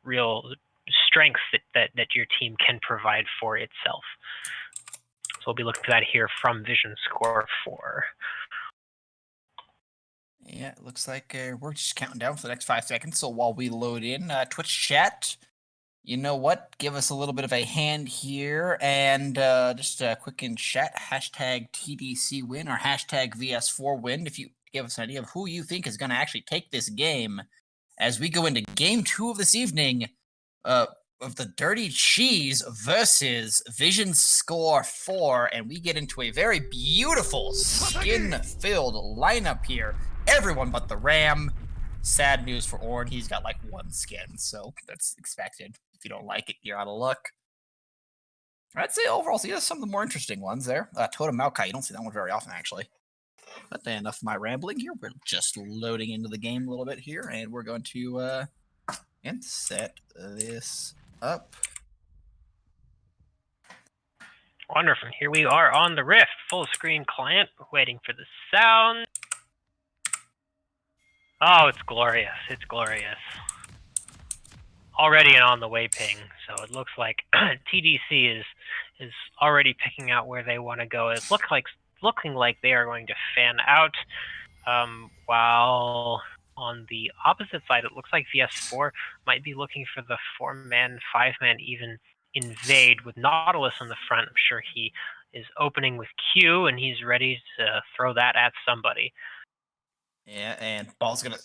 real strengths that your team can provide for itself. So we'll be looking for that here from Vision Score 4. Yeah, it looks like we're just counting down for the next 5 seconds. So while we load in Twitch chat, you know what? Give us a little bit of a hand here, and just a quick in chat, hashtag TDC win or hashtag VS4 win, if you give us an idea of who you think is going to actually take this game as we go into game 2 of this evening of the Dirty Cheese versus Vision Score 4, and we get into a very beautiful skin-filled lineup here. Everyone but the Ram. Sad news for Ornn, he's got like 1 skin, so that's expected. If you don't like it, you're out of luck. I'd say overall, he has some of the more interesting ones there. Totem Maokai, you don't see that one very often, actually. But then enough of my rambling here. We're just loading into the game a little bit here, and we're going to set this up. Wonderful. Here we are on the Rift, full screen client, waiting for the sound. Oh, it's glorious. It's glorious. Already an on the way ping, so it looks like TDC is already picking out where they want to go. It's looking like they are going to fan out while On the opposite side, it looks like VS4 might be looking for the 4-man, 5-man even invade with Nautilus in the front. I'm sure he is opening with Q, and he's ready to throw that at somebody. Yeah, and ball's gonna...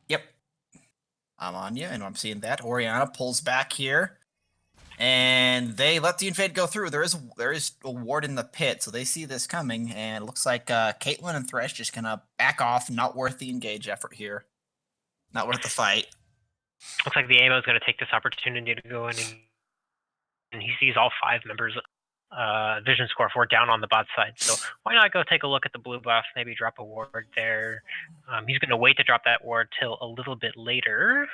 Yep. I'm on you, and I'm seeing that. Orianna pulls back here. And they let the invade go through. There is a ward in the pit, so they see this coming, and it looks like Caitlyn and Thresh just gonna back off. Not worth the engage effort here. Not worth the fight. Looks like the AMO is going to take this opportunity to go in, and he sees all 5 members Vision Score 4 down on the bot side. So why not go take a look at the blue buff, maybe drop a ward there. He's going to wait to drop that ward till a little bit later.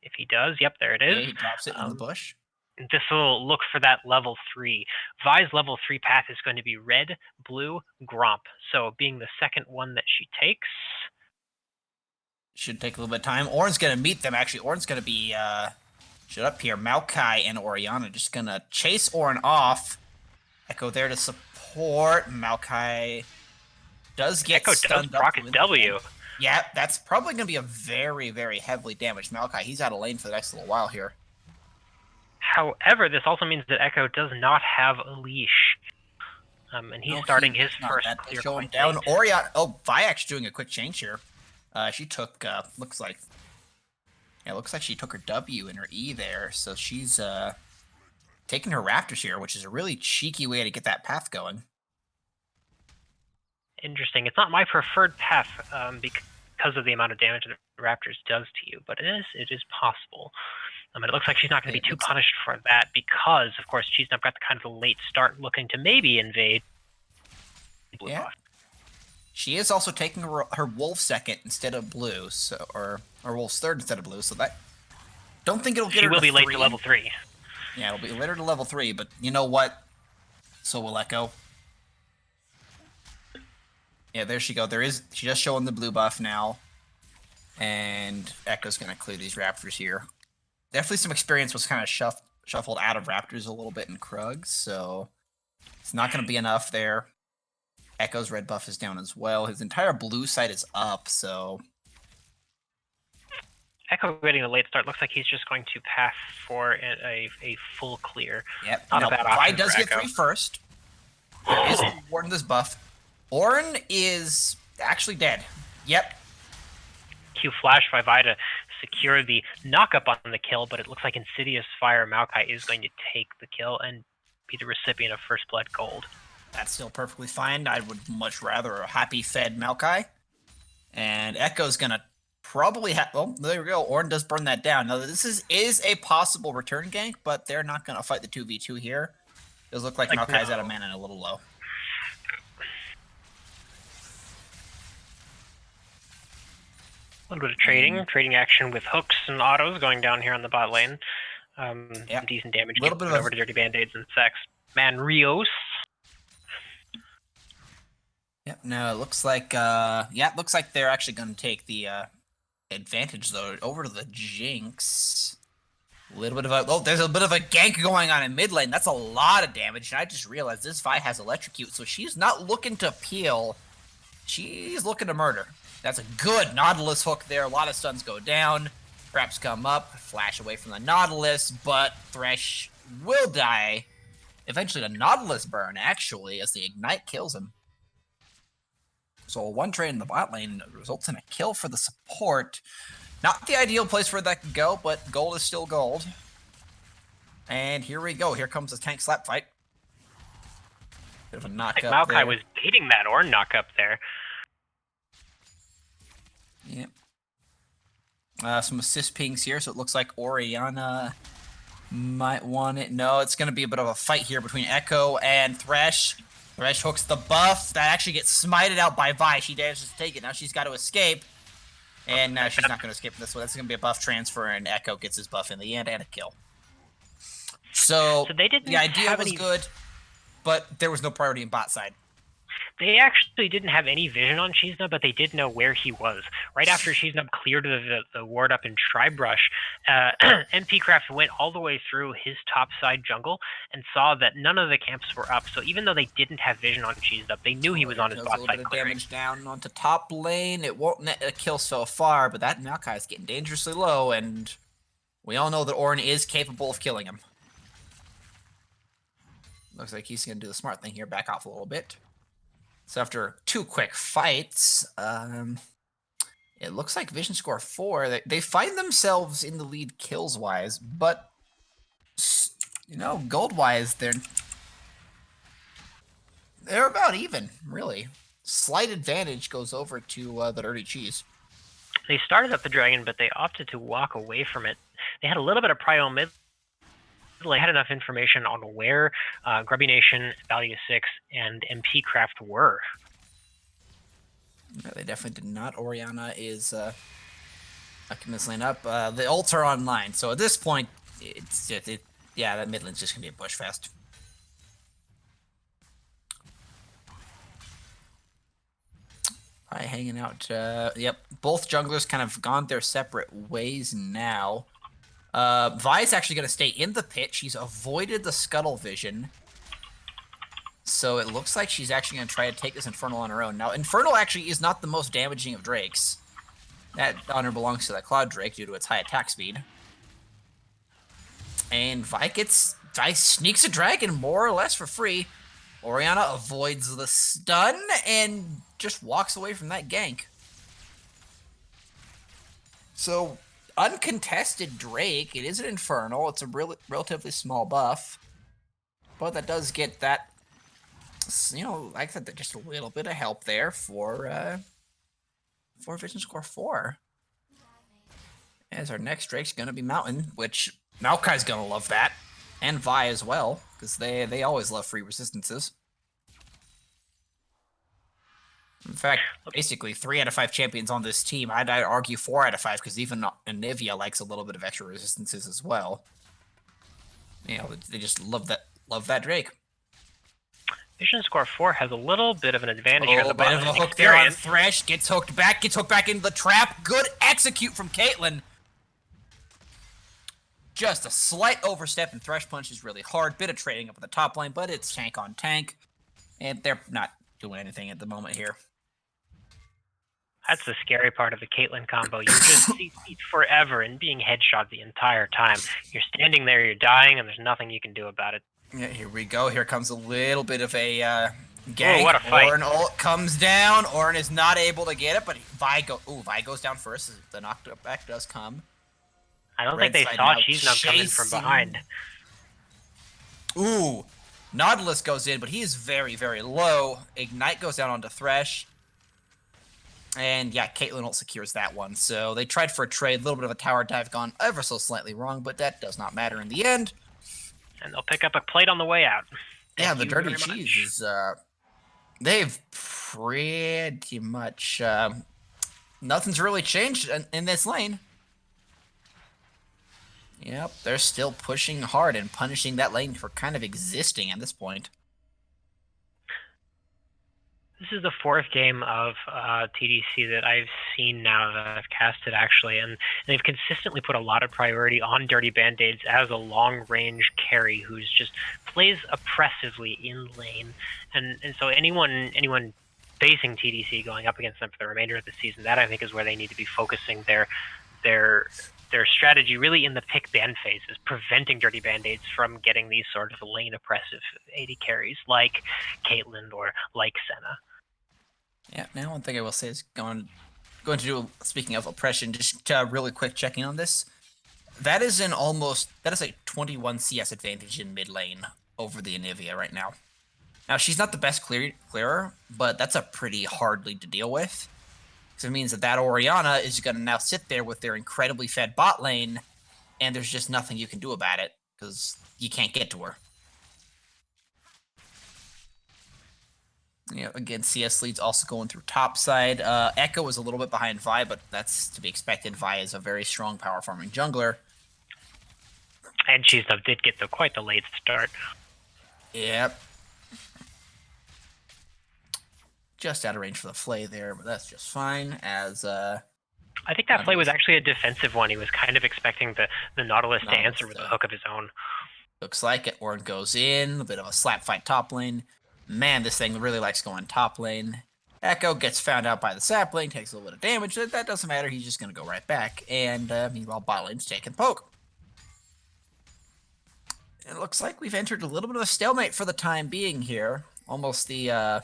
If he does, yep, there it is. Yeah, he drops it in the bush. This will look for that level 3. Vi's level 3 path is going to be red, blue, Gromp. So being the second one that she takes. Should take a little bit of time. Ornn's going to meet them, actually. Ornn's going to be shut up here. Maokai and Orianna just going to chase Ornn off. Echo there to support. Maokai does get Echo stunned does proc his W. Yeah, that's probably going to be a very, very heavily damaged Maokai. He's out of lane for the next little while here. However, this also means that Echo does not have a leash. And he's starting his first clear point down. Orianna, Vi actually doing a quick change here. She took, looks like she took her W and her E there, so she's taking her Raptors here, which is a really cheeky way to get that path going. Interesting. It's not my preferred path because of the amount of damage that Raptors does to you, but it is possible. And it looks like she's not going to be too punished for that because, of course, she's not got the kind of a late start looking to maybe invade blue buff. She is also taking her Wolf second instead of blue, so or Wolf's third instead of blue, so that don't think it'll get her. She will be late to level 3. Yeah, it'll be later to level 3, but you know what? So will Echo. Yeah, there she go. She's just showing the blue buff now, and Echo's gonna clear these Raptors here. Definitely some experience was kind of shuffled out of Raptors a little bit in Krug, so it's not gonna be enough there. Echo's red buff is down as well. His entire blue side is up, so... Echo getting a late start. Looks like he's just going to path for a full clear. Yep. Not a bad option. Vi does get 3 first. There is a ward in this buff. Ornn is actually dead. Yep. Q flash by Vi to secure the knockup on the kill, but it looks like Insidious Fire Maokai is going to take the kill and be the recipient of First Blood Gold. That's still perfectly fine. I would much rather a happy fed Maokai. And Echo's gonna probably have... Well, there we go. Ornn does burn that down. Now, this is a possible return gank, but they're not gonna fight the 2v2 here. It does look like Maokai's out of mana and a little low. A little bit of trading action with hooks and autos going down here on the bot lane. Decent damage. A little bit over to Dirty Band-Aids and Sex. Man, Rios. Yep. No, it looks like it looks like they're actually going to take the advantage though over to the Jinx. A little bit of there's a bit of a gank going on in mid lane. That's a lot of damage. And I just realized this Vi has Electrocute, so she's not looking to peel. She's looking to murder. That's a good Nautilus hook there. A lot of stuns go down. Traps come up, flash away from the Nautilus, but Thresh will die. Eventually, the Nautilus burn actually as the Ignite kills him. So a one trade in the bot lane results in a kill for the support. Not the ideal place for that to go, but gold is still gold. And here we go. Here comes the tank slap fight. Bit of a knock up there. Maokai was baiting that Ornn knock up there. Yep. Some assist pings here, so it looks like Orianna might want it. No, it's going to be a bit of a fight here between Echo and Thresh. Thresh hooks the buff. That actually gets smited out by Vi. She manages to take it. Now she's got to escape. And now she's not going to escape from this one. That's going to be a buff transfer, and Echo gets his buff in the end and a kill. So they didn't the idea was good, but there was no priority in bot side. They actually didn't have any vision on Cheesenub, but they did know where he was. Right after Cheesenub cleared the ward up in Tribrush, MP Craft went all the way through his top side jungle and saw that none of the camps were up. So even though they didn't have vision on Cheesenub, they knew he was on his bot side clearing. Damage down onto top lane. It won't net a kill so far, but that Maokai is getting dangerously low, and we all know that Ornn is capable of killing him. Looks like he's going to do the smart thing here, back off a little bit. So after 2 quick fights, it looks like Vision score 4. They find themselves in the lead kills-wise, but, you know, gold-wise, they're about even, really. Slight advantage goes over to the Dirty Cheese. They started up the dragon, but they opted to walk away from it. They had a little bit of prio mid. They had enough information on where Grubby Nation, Value 6, and MP Craft were. No, they definitely did not. Orianna is fucking this lane up. The ults are online, so at this point, yeah, that mid lane's just gonna be a push fest. Hanging out. Yep, both junglers kind of gone their separate ways now. Vi's actually going to stay in the pit. She's avoided the scuttle vision. So it looks like she's actually going to try to take this Infernal on her own. Now, Infernal actually is not the most damaging of Drakes. That honor belongs to the Cloud Drake due to its high attack speed. And Vi sneaks a dragon more or less for free. Orianna avoids the stun and just walks away from that gank. So, uncontested Drake. It is an Infernal. It's a relatively small buff. But that does get that, you know, like I said, just a little bit of help there for Vision Score 4. As our next Drake's going to be Mountain, which Maokai's going to love that. And Vi as well, because they always love free resistances. In fact, basically 3 out of 5 champions on this team. I'd argue 4 out of 5, because even Anivia likes a little bit of extra resistances as well. You know, they just love that Drake. Vision Score 4 has a little bit of an advantage here. A bit of a hook there on Thresh. Gets hooked back into the trap. Good execute from Caitlyn. Just a slight overstep, and Thresh Punch is really hard. Bit of trading up at the top lane, but it's tank on tank. And they're not doing anything at the moment here. That's the scary part of the Caitlyn combo. You just see forever and being headshot the entire time. You're standing there, you're dying, and there's nothing you can do about it. Yeah, here we go. Here comes a little bit of a gank. Oh, what a fight. Ornn ult comes down. Ornn is not able to get it, but Vi goes down first. The knockback does come. I don't think they saw Cheesenub coming from behind. Ooh. Nautilus goes in, but he is very, very low. Ignite goes down onto Thresh. And yeah, Caitlyn ult secures that one. So they tried for a trade. A little bit of a tower dive gone ever so slightly wrong, but that does not matter in the end. And they'll pick up a plate on the way out. Yeah, the Dirty Cheese is... they've pretty much... nothing's really changed in this lane. Yep, they're still pushing hard and punishing that lane for kind of existing at this point. This is the 4th game of TDC that I've seen now that I've casted, actually, and they've consistently put a lot of priority on Dirty Band-Aids as a long-range carry who's just plays oppressively in lane, and so anyone facing TDC going up against them for the remainder of the season, that I think is where they need to be focusing their strategy really in the pick ban phase, is preventing Dirty Band-Aids from getting these sort of lane oppressive AD carries like Caitlyn or like Senna. Yeah, now one thing I will say is going to do, speaking of oppression, just really quick checking on this. That is a 21 CS advantage in mid lane over the Anivia right now. Now, she's not the best clearer, but that's a pretty hard lead to deal with. So it means that Orianna is going to now sit there with their incredibly fed bot lane, and there's just nothing you can do about it, because you can't get to her. Yeah, again, CS leads also going through top side. Echo is a little bit behind Vi, but that's to be expected. Vi is a very strong power farming jungler. And Cheesenub did get quite the late start. Yep. just out of range for the flay there, but that's just fine. As I think that play was actually a defensive one. He was kind of expecting the Nautilus to answer with a hook of his own. Looks like it. Ornn goes in, a bit of a slap fight top lane. Man, this thing really likes going top lane. Echo gets found out by the sapling, takes a little bit of damage. That doesn't matter. He's just going to go right back. And meanwhile, bot lane's taking poke. It looks like we've entered a little bit of a stalemate for the time being here. Almost the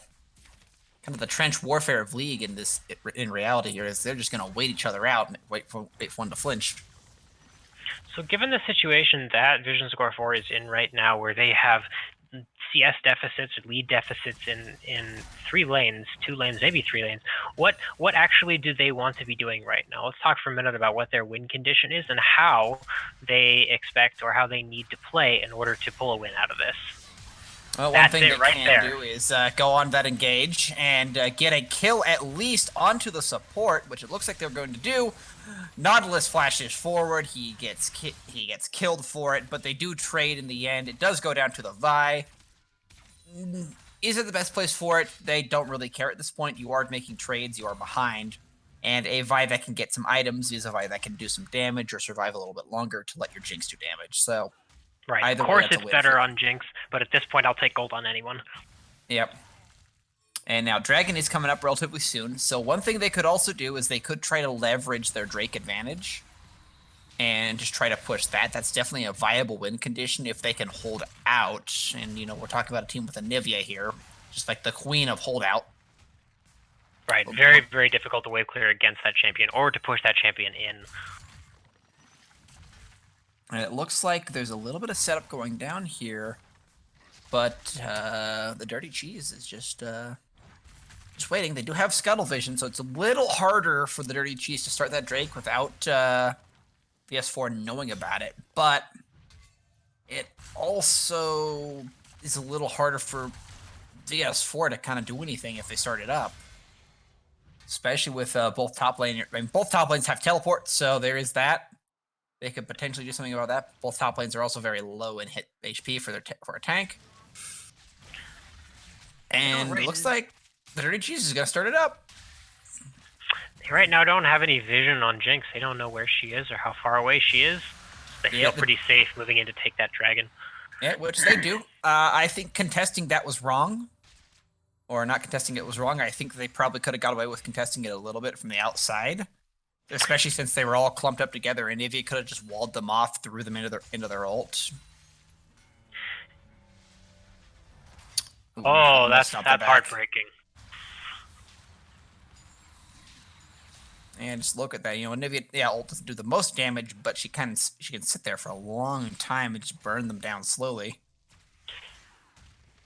kind of the trench warfare of League in reality here is they're just going to wait each other out and wait for one to flinch. So given the situation that Vision Score 4 is in right now, where they have CS deficits, lead deficits in 3 lanes, 2 lanes, maybe 3 lanes, what actually do they want to be doing right now? Let's talk for a minute about what their win condition is and how they expect or how they need to play in order to pull a win out of this. Well, one thing they can do is go on that engage and get a kill at least onto the support, which it looks like they're going to do. Nautilus flashes forward. He gets killed for it, but they do trade in the end. It does go down to the Vi. Is it the best place for it? They don't really care at this point. You are making trades. You are behind. And a Vi that can get some items is a Vi that can do some damage or survive a little bit longer to let your Jinx do damage. So... Right, of course it's better on Jinx, but at this point I'll take gold on anyone. Yep. And now Dragon is coming up relatively soon, so one thing they could also do is they could try to leverage their Drake advantage and just try to push that. That's definitely a viable win condition if they can hold out. And, you know, we're talking about a team with a Nivea here, just like the queen of holdout. Right, very, very difficult to wave clear against that champion or to push that champion in. And it looks like there's a little bit of setup going down here, but the Dirty Cheese is just waiting. They do have Scuttle Vision, so it's a little harder for the Dirty Cheese to start that Drake without VS4 knowing about it. But it also is a little harder for VS4 to kind of do anything if they start it up, especially with both top lane. I mean, both top lanes have teleport, so there is that. They could potentially do something about that. Both top lanes are also very low in hit HP for a tank. And it looks like the Dirty Cheese is going to start it up. They right now don't have any vision on Jinx. They don't know where she is or how far away she is. They feel pretty safe moving in to take that dragon. Yeah, which they do. I think contesting that was wrong. Or not contesting it was wrong. I think they probably could have got away with contesting it a little bit from the outside. Especially since they were all clumped up together, and Nivea could have just walled them off, threw them into their ult. Ooh, oh, that's heartbreaking. And just look at that. You know, Nivea, yeah, ult doesn't do the most damage, but she can sit there for a long time and just burn them down slowly.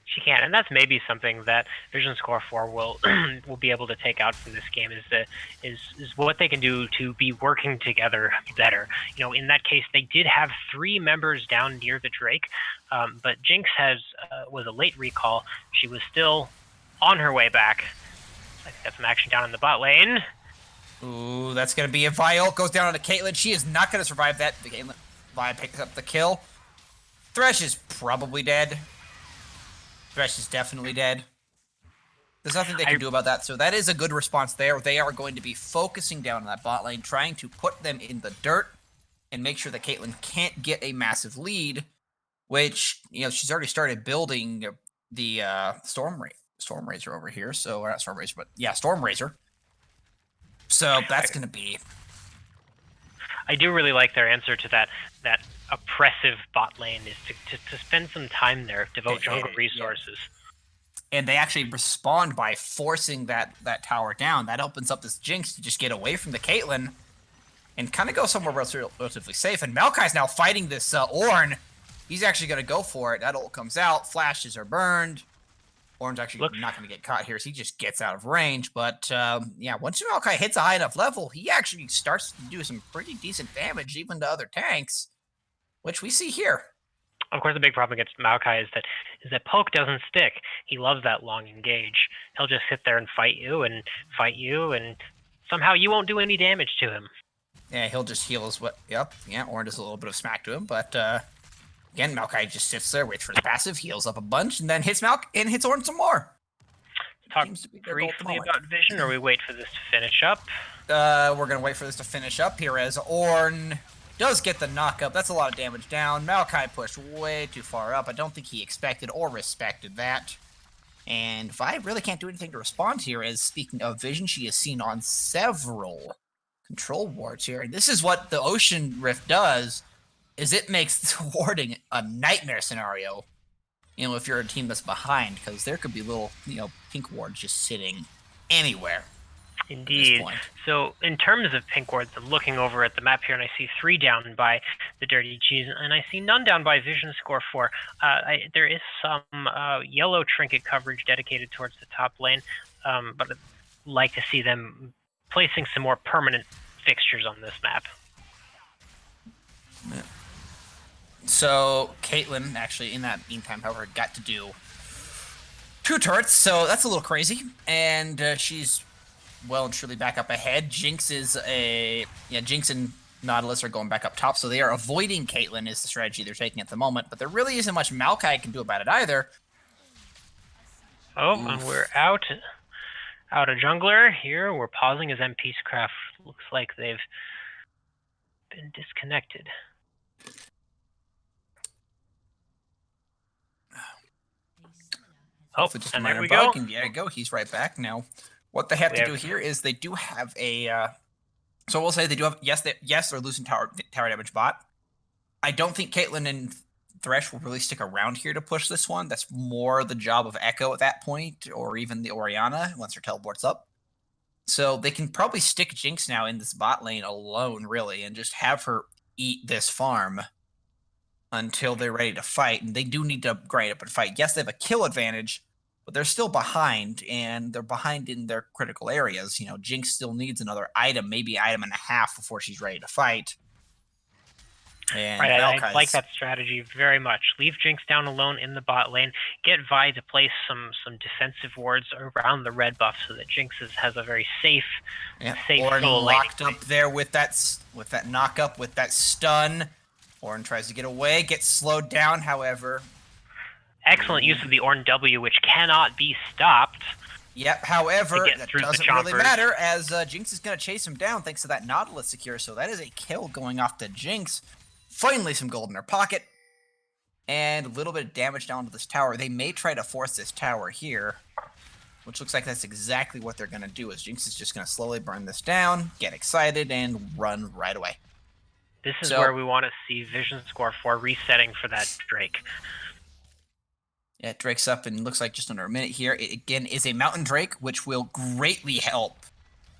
She can, and that's maybe something that Vision Score 4 will be able to take out from this game is what they can do to be working together better. You know, in that case, they did have 3 members down near the Drake, but Jinx was a late recall. She was still on her way back. I think that's some action down in the bot lane. Ooh, that's going to be a Viol. Goes down on a Caitlyn. She is not going to survive that. The Caitlyn Vi picks up the kill. Thresh is probably dead. Thresh is definitely dead. There's nothing they can do about that, so that is a good response there. They are going to be focusing down on that bot lane, trying to put them in the dirt and make sure that Caitlyn can't get a massive lead, which, you know, she's already started building the Storm Razor over here, so, or not Storm Razor, but yeah, Storm Razor. So that's going to be... I do really like their answer to that oppressive bot lane is to spend some time there, devote jungle resources. Yeah. And they actually respond by forcing that tower down. That opens up this Jinx to just get away from the Caitlyn and kind of go somewhere relatively safe. And Maokai's now fighting this Ornn. He's actually going to go for it. That ult comes out. Flashes are burned. Ornn's actually not going to get caught here, so he just gets out of range. But, yeah, once Maokai hits a high enough level, he actually starts to do some pretty decent damage, even to other tanks, which we see here. Of course, the big problem against Maokai is that poke doesn't stick. He loves that long engage. He'll just sit there and fight you, and somehow you won't do any damage to him. Yeah, he'll just heal his what? Yep, yeah, Ornn does a little bit of smack to him, but again, Maokai just sits there, waits for his passive, heals up a bunch, and then hits Ornn some more. talk seems to be their goal at the briefly moment. about Vision, or we wait for this to finish up? We're going to wait for this to finish up here as Ornn does get the knock-up. That's a lot of damage down. Maokai pushed way too far up. I don't think he expected or respected that. And Vi really can't do anything to respond here, as speaking of Vision, she is seen on several control wards here. And this is what the Ocean Rift does, is it makes warding a nightmare scenario. You know, if you're a team that's behind, because there could be little, pink wards just sitting anywhere. Indeed. So in terms of pink wards, I'm looking over at the map here, and I see 3 down by the Dirty Cheese, and I see none down by Vision Score 4. There is some yellow trinket coverage dedicated towards the top lane, but I'd like to see them placing some more permanent fixtures on this map. Yeah. So Caitlyn, actually, in that meantime, however, got to do 2 turrets, so that's a little crazy, and she's well and truly back up ahead. Jinx and Nautilus are going back up top, so they are avoiding Caitlyn is the strategy they're taking at the moment, but there really isn't much Maokai can do about it either. Oh, and we're out of jungler here. We're pausing as MP's craft looks like they've been disconnected. Oh, just and a minor there we bug, go. and there you go, he's right back now. What they have to do here is they do have a so we'll say they do have they're losing tower damage bot. I don't think Caitlyn and Thresh will really stick around here to push this one. That's more the job of Echo at that point, or even the Orianna once her teleport's up. So they can probably stick Jinx now in this bot lane alone, really, and just have her eat this farm until they're ready to fight. And they do need to grind up and fight. Yes, they have a kill advantage, but they're still behind, and they're behind in their critical areas. You know, Jinx still needs another item, maybe item and a half before she's ready to fight. And right, I like that strategy very much. Leave Jinx down alone in the bot lane. Get Vi to place some defensive wards around the red buff so that Jinx has a very safe Ornn locked up there with that knock up, with that stun. Ornn tries to get away, gets slowed down, however. Excellent use of the Ornn W, which cannot be stopped. Yep, however, that doesn't really matter, as Jinx is going to chase him down thanks to that Nautilus secure, so that is a kill going off to Jinx. Finally, some gold in her pocket, and a little bit of damage down to this tower. They may try to force this tower here, which looks like that's exactly what they're going to do, as Jinx is just going to slowly burn this down, get excited, and run right away. This is where we want to see Vision Score 4 resetting for that Drake. Yeah, Drake's up and looks like just under a minute here. It, again, is a Mountain Drake, which will greatly help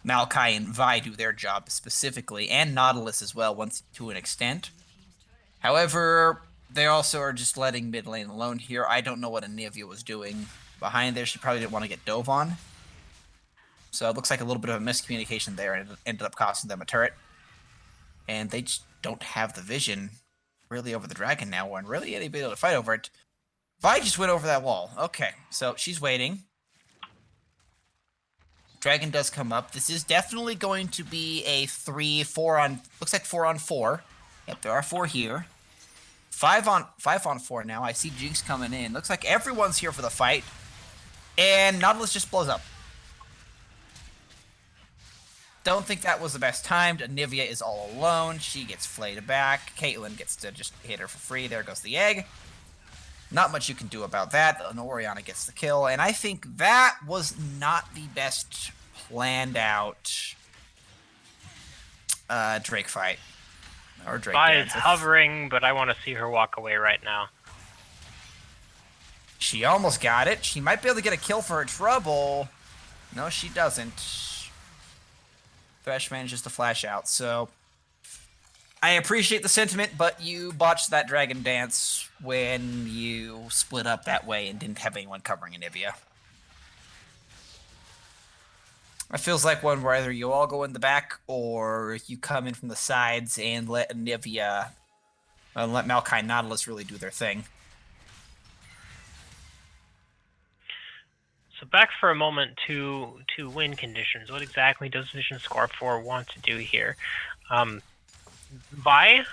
Maokai and Vi do their job specifically, and Nautilus as well, once to an extent. However, they also are just letting mid lane alone here. I don't know what Anivia was doing behind there. She probably didn't want to get dove on. So it looks like a little bit of a miscommunication there, and it ended up costing them a turret. And they just don't have the vision really over the dragon now, and really anybody able to fight over it. Vi just went over that wall. Okay, so she's waiting. Dragon does come up. This is definitely going to be a 4 on 4. Yep, there are 4 here. 5 on 4 now. I see Jinx coming in. Looks like everyone's here for the fight. And Nautilus just blows up. Don't think that was the best timed. Anivia is all alone. She gets flayed back. Caitlyn gets to just hit her for free. There goes the egg. Not much you can do about that. And Orianna gets the kill. And I think that was not the best planned out Drake fight. Or Drake dance. Vi is hovering, but I want to see her walk away right now. She almost got it. She might be able to get a kill for her trouble. No, she doesn't. Thresh manages to flash out, so I appreciate the sentiment, but you botched that dragon dance when you split up that way and didn't have anyone covering Anivia. It feels like one where either you all go in the back or you come in from the sides and let Anivia and let Maokai and Nautilus really do their thing. So back for a moment to win conditions. What exactly does Vision Score 4 want to do here? Vi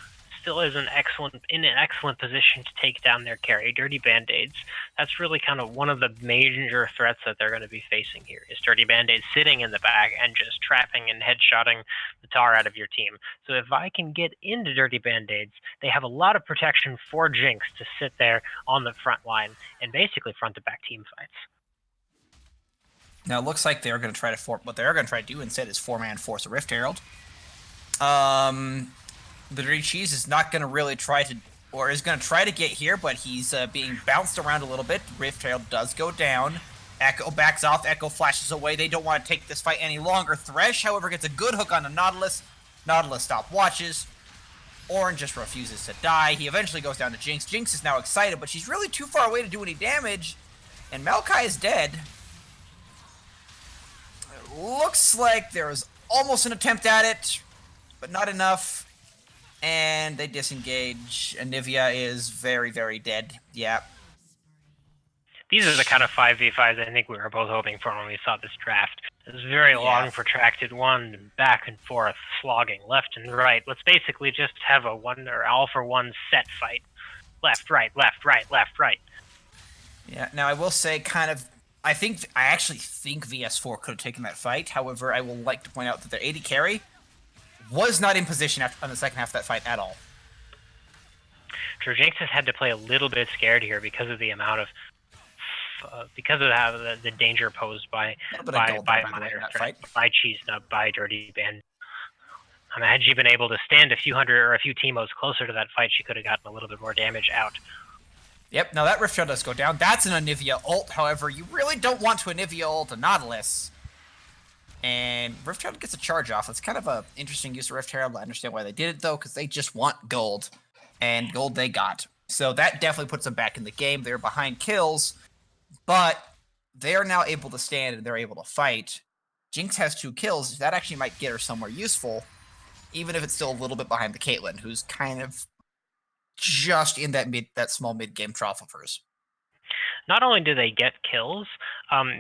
still is in an excellent position to take down their carry. Dirty Band-Aids, that's really kind of one of the major threats that they're going to be facing here, is Dirty Band-Aids sitting in the back and just trapping and headshotting the tar out of your team. So if I can get into Dirty Band-Aids, they have a lot of protection for Jinx to sit there on the front line and basically front-to-back team fights. Now it looks like they're going to try to what they're going to try to do instead is 4-man force a Rift Herald. The Dirty Cheese is not going to really try to, or is going to try to get here, but he's being bounced around a little bit. Rift Herald does go down. Echo backs off. Echo flashes away. They don't want to take this fight any longer. Thresh, however, gets a good hook on the Nautilus. Nautilus stop watches. Orange just refuses to die. He eventually goes down to Jinx. Jinx is now excited, but she's really too far away to do any damage. And Maokai is dead. It looks like there was almost an attempt at it, but not enough. And they disengage. Anivia is very, very dead. Yeah. These are the kind of 5v5s I think we were both hoping for when we saw this draft. It was very long, protracted one, back and forth, slogging left and right. Let's basically just have a one or all for one set fight. Left, right, left, right, left, right. Yeah, now I will say I actually think VS4 could have taken that fight. However, I will like to point out that their AD carry was not in position on the second half of that fight at all. True, Jinx has had to play a little bit scared here because of the amount of the danger posed by Cheese Nub, by Dirty Band. Had she been able to stand a few hundred or a few teamos closer to that fight, she could have gotten a little bit more damage out. Yep, now that Rift Herald does go down. That's an Anivia ult, however, you really don't want to Anivia ult a Nautilus. And Rift Herald gets a charge off. It's kind of an interesting use of Rift Herald. I understand why they did it, though, because they just want gold. And gold they got. So that definitely puts them back in the game. They're behind kills, but they are now able to stand and they're able to fight. Jinx has 2 kills. That actually might get her somewhere useful, even if it's still a little bit behind the Caitlyn, who's kind of just in that small mid-game trough of hers. Not only do they get kills,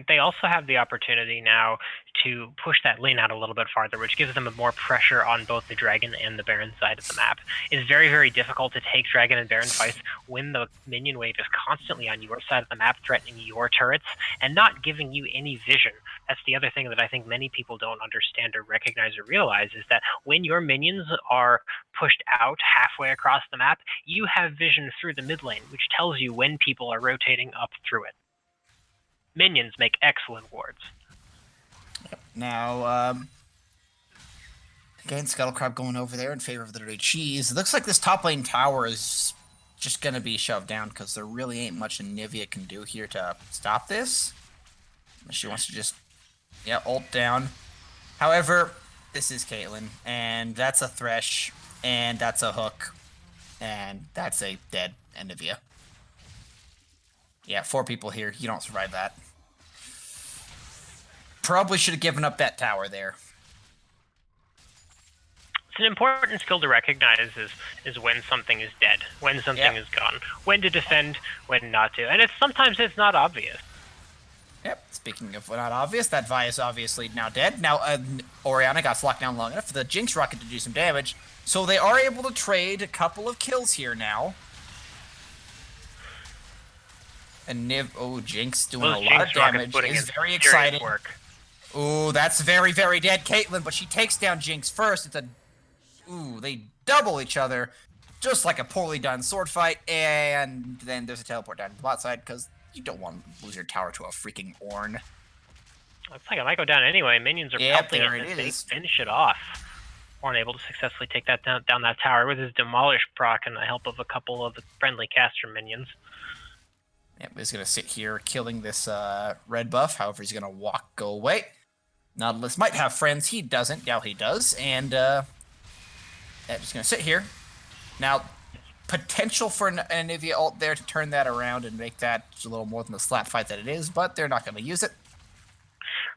they also have the opportunity now to push that lane out a little bit farther, which gives them more pressure on both the Dragon and the Baron side of the map. It's very, very difficult to take Dragon and Baron fights when the minion wave is constantly on your side of the map, threatening your turrets, and not giving you any vision. That's the other thing that I think many people don't understand or recognize or realize, is that when your minions are pushed out halfway across the map, you have vision through the mid lane, which tells you when people are rotating up through it. Minions make excellent wards. Now, again, Scuttlecrab going over there in favor of the Dirty Cheese. It looks like this top lane tower is just going to be shoved down because there really ain't much Anivia can do here to stop this. She wants to just, ult down. However, this is Caitlyn, and that's a Thresh, and that's a hook, and that's a dead Anivia. Yeah, 4 people here. You don't survive that. Probably should have given up that tower there. It's an important skill to recognize is when something is dead, when something is gone, when to defend, when not to. And sometimes it's not obvious. Yep, speaking of not obvious, that Vi is obviously now dead. Now, Orianna got locked down long enough for the Jinx rocket to do some damage, so they are able to trade a couple of kills here now. And Jinx doing a lot of damage. Is very exciting. Ooh, that's very, very dead Caitlyn, but she takes down Jinx first. They double each other, just like a poorly done sword fight, and then there's a teleport down to the bot side, because you don't want to lose your tower to a freaking Ornn. Looks like it might go down anyway. Minions are pelting it, and they finish it off. Ornn able to successfully take that down that tower with his Demolish proc and the help of a couple of the friendly caster minions. Yep, he's going to sit here killing this red buff. However, he's going to go away. Nautilus might have friends. He doesn't. Now he does. And just going to sit here. Now, potential for an Anivia ult there to turn that around and make that a little more than the slap fight that it is, but they're not going to use it.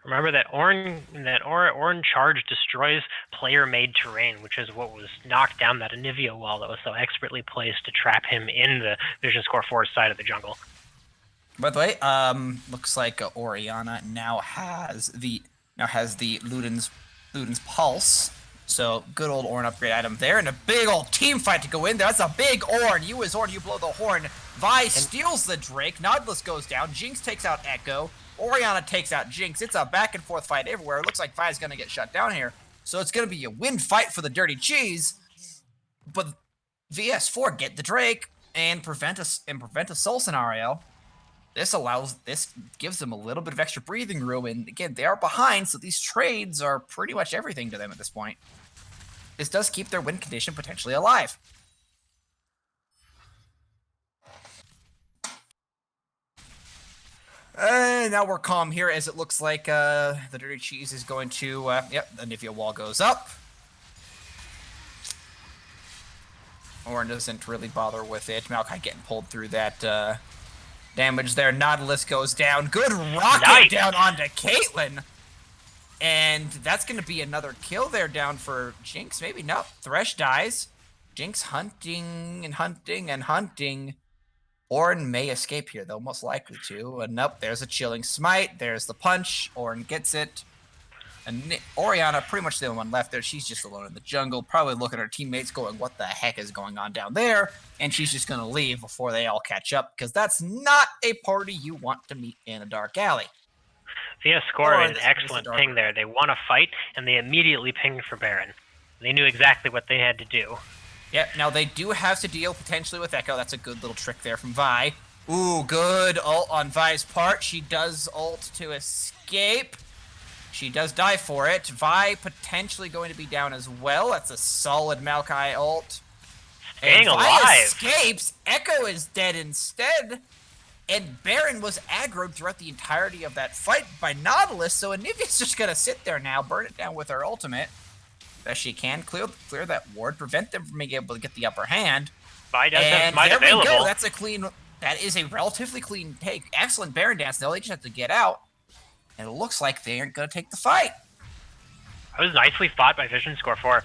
Remember that Ornn charge destroys player-made terrain, which is what was knocked down that Anivia wall that was so expertly placed to trap him in the Vision Score 4 side of the jungle. By the way, looks like Orianna now has the Luden's Pulse, So good old Ornn upgrade item there, and a big old team fight to go in there. That's a big Ornn. You as Ornn, you blow the horn. Vi steals the Drake. Nautilus goes down. Jinx takes out Echo. Orianna takes out Jinx. It's a back and forth fight everywhere. It looks like Vi's going to get shut down here. So it's going to be a win fight for the Dirty Cheese. But VS4 get the Drake and prevent a Soul scenario. This gives them a little bit of extra breathing room, and again, they are behind, so these trades are pretty much everything to them at this point. This does keep their win condition potentially alive. Now we're calm here, as it looks like the Dirty Cheese is going to, yep, the Nivea wall goes up. Ornn doesn't really bother with it. Maokai getting pulled through that damage there. Nautilus goes down. Good rocket down onto Caitlyn. And that's going to be another kill there down for Jinx. Maybe no. Thresh dies. Jinx hunting and hunting and hunting. Ornn may escape here, though, most likely to. And nope, there's a chilling smite. There's the punch. Ornn gets it. And Orianna, pretty much the only one left there. She's just alone in the jungle, probably looking at her teammates going, what the heck is going on down there? And she's just going to leave before they all catch up, because that's not a party you want to meet in a dark alley. VS scored an excellent ping there. They won a fight, and they immediately pinged for Baron. They knew exactly what they had to do. Yep, now they do have to deal potentially with Echo. That's a good little trick there from Vi. Ooh, good ult on Vi's part. She does ult to escape. She does die for it. Vi potentially going to be down as well. That's a solid Maokai ult. Staying alive. Vi escapes. Echo is dead instead. And Baron was aggroed throughout the entirety of that fight by Nautilus, so Anivia's just going to sit there now, burn it down with her ultimate. Best she can. Clear that ward, prevent them from being able to get the upper hand. Vi does have smite available. There we go. That is a relatively clean take. Excellent Baron dance. Now they just have to get out. And it looks like they aren't going to take the fight. That was nicely fought by Vision Score 4.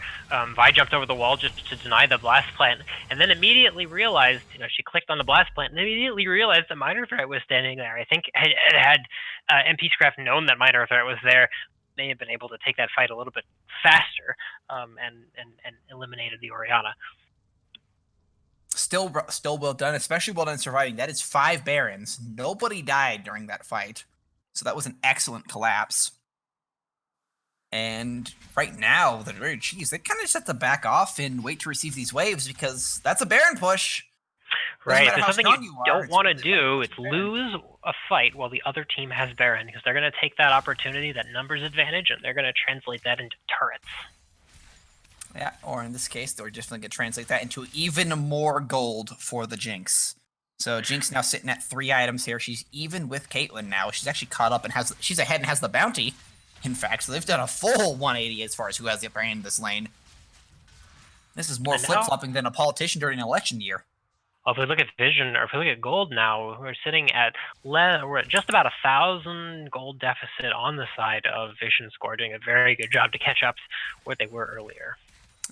Vi jumped over the wall just to deny the blast plant, and then immediately realized, she clicked on the blast plant, and immediately realized that Minor Threat was standing there. I think had MP Scraft known that Minor Threat was there, they had been able to take that fight a little bit faster, and eliminated the Orianna. Still well done, especially well done surviving. That is 5 Barons. Nobody died during that fight. So that was an excellent collapse. And right now, the Dirty Cheese, they kind of just have to back off and wait to receive these waves, because that's a Baron push. Right, there's something you don't want to do. It's lose a fight while the other team has Baron, because they're going to take that opportunity, that numbers advantage, and they're going to translate that into turrets. Yeah, or in this case, they're definitely going to translate that into even more gold for the Jinx. So Jinx now sitting at 3 items here. She's even with Caitlyn now. She's actually caught up and she's ahead and has the bounty. In fact, so they've done a full 180 as far as who has the upper hand in this lane. This is more flip-flopping than a politician during an election year. Well, if we look at Vision, or if we look at gold now, we're sitting at we're at just about 1,000 gold deficit on the side of Vision Score, doing a very good job to catch up where they were earlier.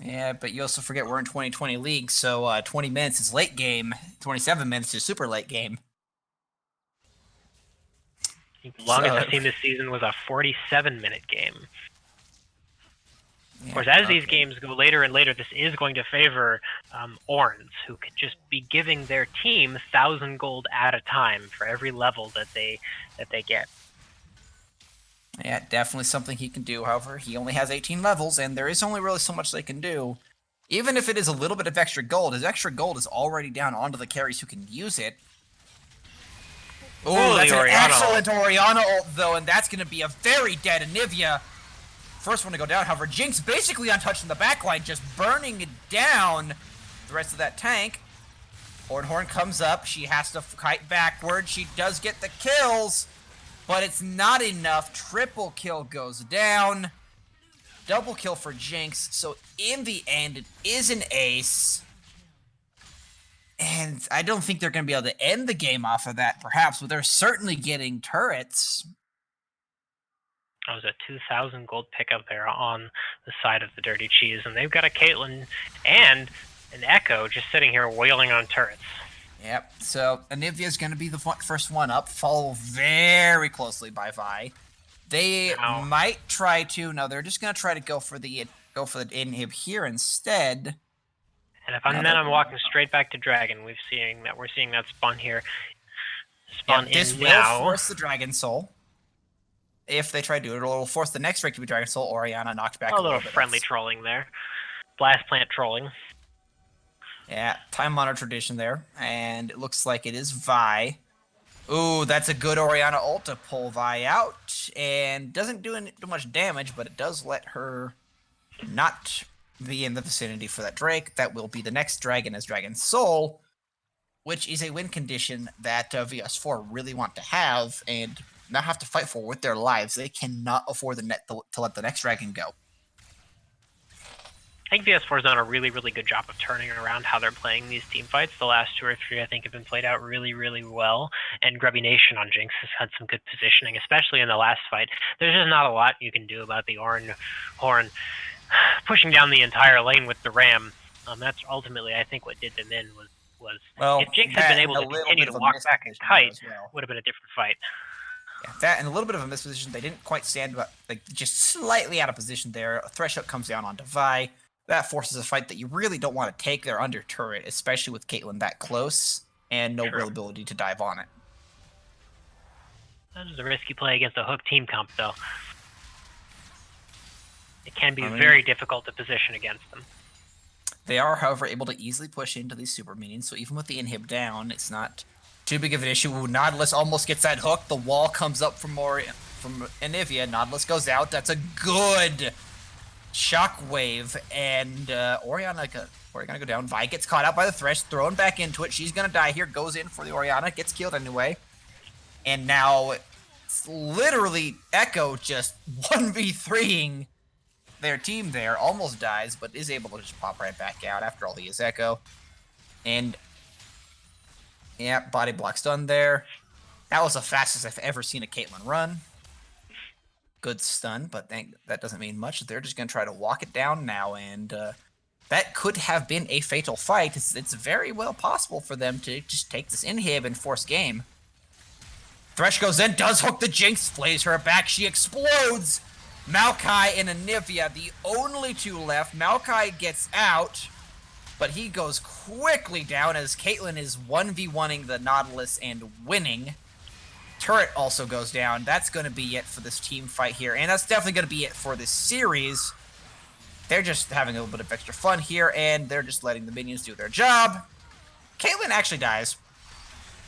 Yeah, but you also forget we're in 2020 league, so 20 minutes is late game, 27 minutes is super late game. The longest I've seen this season was a 47-minute game. Yeah, of course, as these games go later and later, this is going to favor Ornns, who can just be giving their team 1,000 gold at a time for every level that they get. Yeah, definitely something he can do. However, he only has 18 levels, and there is only really so much they can do. Even if it is a little bit of extra gold, his extra gold is already down onto the carries who can use it. Oh, that's an excellent Orianna ult, though, and that's going to be a very dead Anivia. First one to go down, however, Jinx basically untouched in the backline, just burning it down the rest of that tank. Horn comes up. She has to kite backward. She does get the kills, but it's not enough. Triple kill goes down. Double kill for Jinx. So in the end, it is an ace. And I don't think they're going to be able to end the game off of that, perhaps, but they're certainly getting turrets. That was a 2,000 gold pickup there on the side of the Dirty Cheese, and they've got a Caitlyn and an Echo just sitting here wailing on turrets. Yep, so Anivia's going to be the first one up, followed very closely by Vi. They might try to, no, they're just going to try to go for the go for the inhib here instead. And if I'm then I'm walking straight back to Dragon. We're seeing that spawn here. This will force the Dragon Soul. If they try to do it, it'll force the next Drake to be Dragon Soul. Orianna knocked back a little bit. Friendly trolling there. Blast Plant trolling. Yeah, time-honored tradition there. And it looks like it is Vi. Ooh, that's a good Orianna ult to pull Vi out. And doesn't do too much damage, but it does let her not be in the vicinity for that Drake. That will be the next dragon as Dragon Soul, which is a win condition that VS4 really want to have and not have to fight for with their lives. They cannot afford to let the next dragon go. I think VS4 has done a really, really good job of turning around how they're playing these team fights. The last 2 or 3, I think, have been played out really, really well. And Grubby Nation on Jinx has had some good positioning, especially in the last fight. There's just not a lot you can do about the Horn pushing down the entire lane with the Ram. That's ultimately, I think, what did them in was if Jinx had been able to continue to walk back and kite, would have been a different fight. Yeah, that and a little bit of a misposition. They didn't quite stand, but like just slightly out of position there. A thresh hook comes down onto Vi. That forces a fight that you really don't want to take there under turret, especially with Caitlyn that close and no real ability to dive on it. That is a risky play against a hook team comp, though. It can be very difficult to position against them. They are, however, able to easily push into these super minions, so even with the inhib down, it's not too big of an issue. Nautilus almost gets that hook. The wall comes up from Anivia. Nautilus goes out. That's a good shockwave, and Orianna go down. Vi gets caught out by the Thresh, thrown back into it. She's gonna die here. Goes in for the Orianna, gets killed anyway. And now it's literally Echo just 1v3ing their team there. Almost dies, but is able to just pop right back out. After all, he is Echo. And yeah, body block's done there. That was the fastest I've ever seen a Caitlyn run. Good stun, but that doesn't mean much. They're just going to try to walk it down now, and that could have been a fatal fight. It's very well possible for them to just take this inhib and force game. Thresh goes in, does hook the Jinx, flays her back, she explodes! Maokai and Anivia, the only 2 left. Maokai gets out, but he goes quickly down as Caitlyn is 1v1ing the Nautilus and winning. Turret also goes down. That's going to be it for this team fight here, and that's definitely going to be it for this series. They're just having a little bit of extra fun here, and they're just letting the minions do their job. Caitlyn actually dies.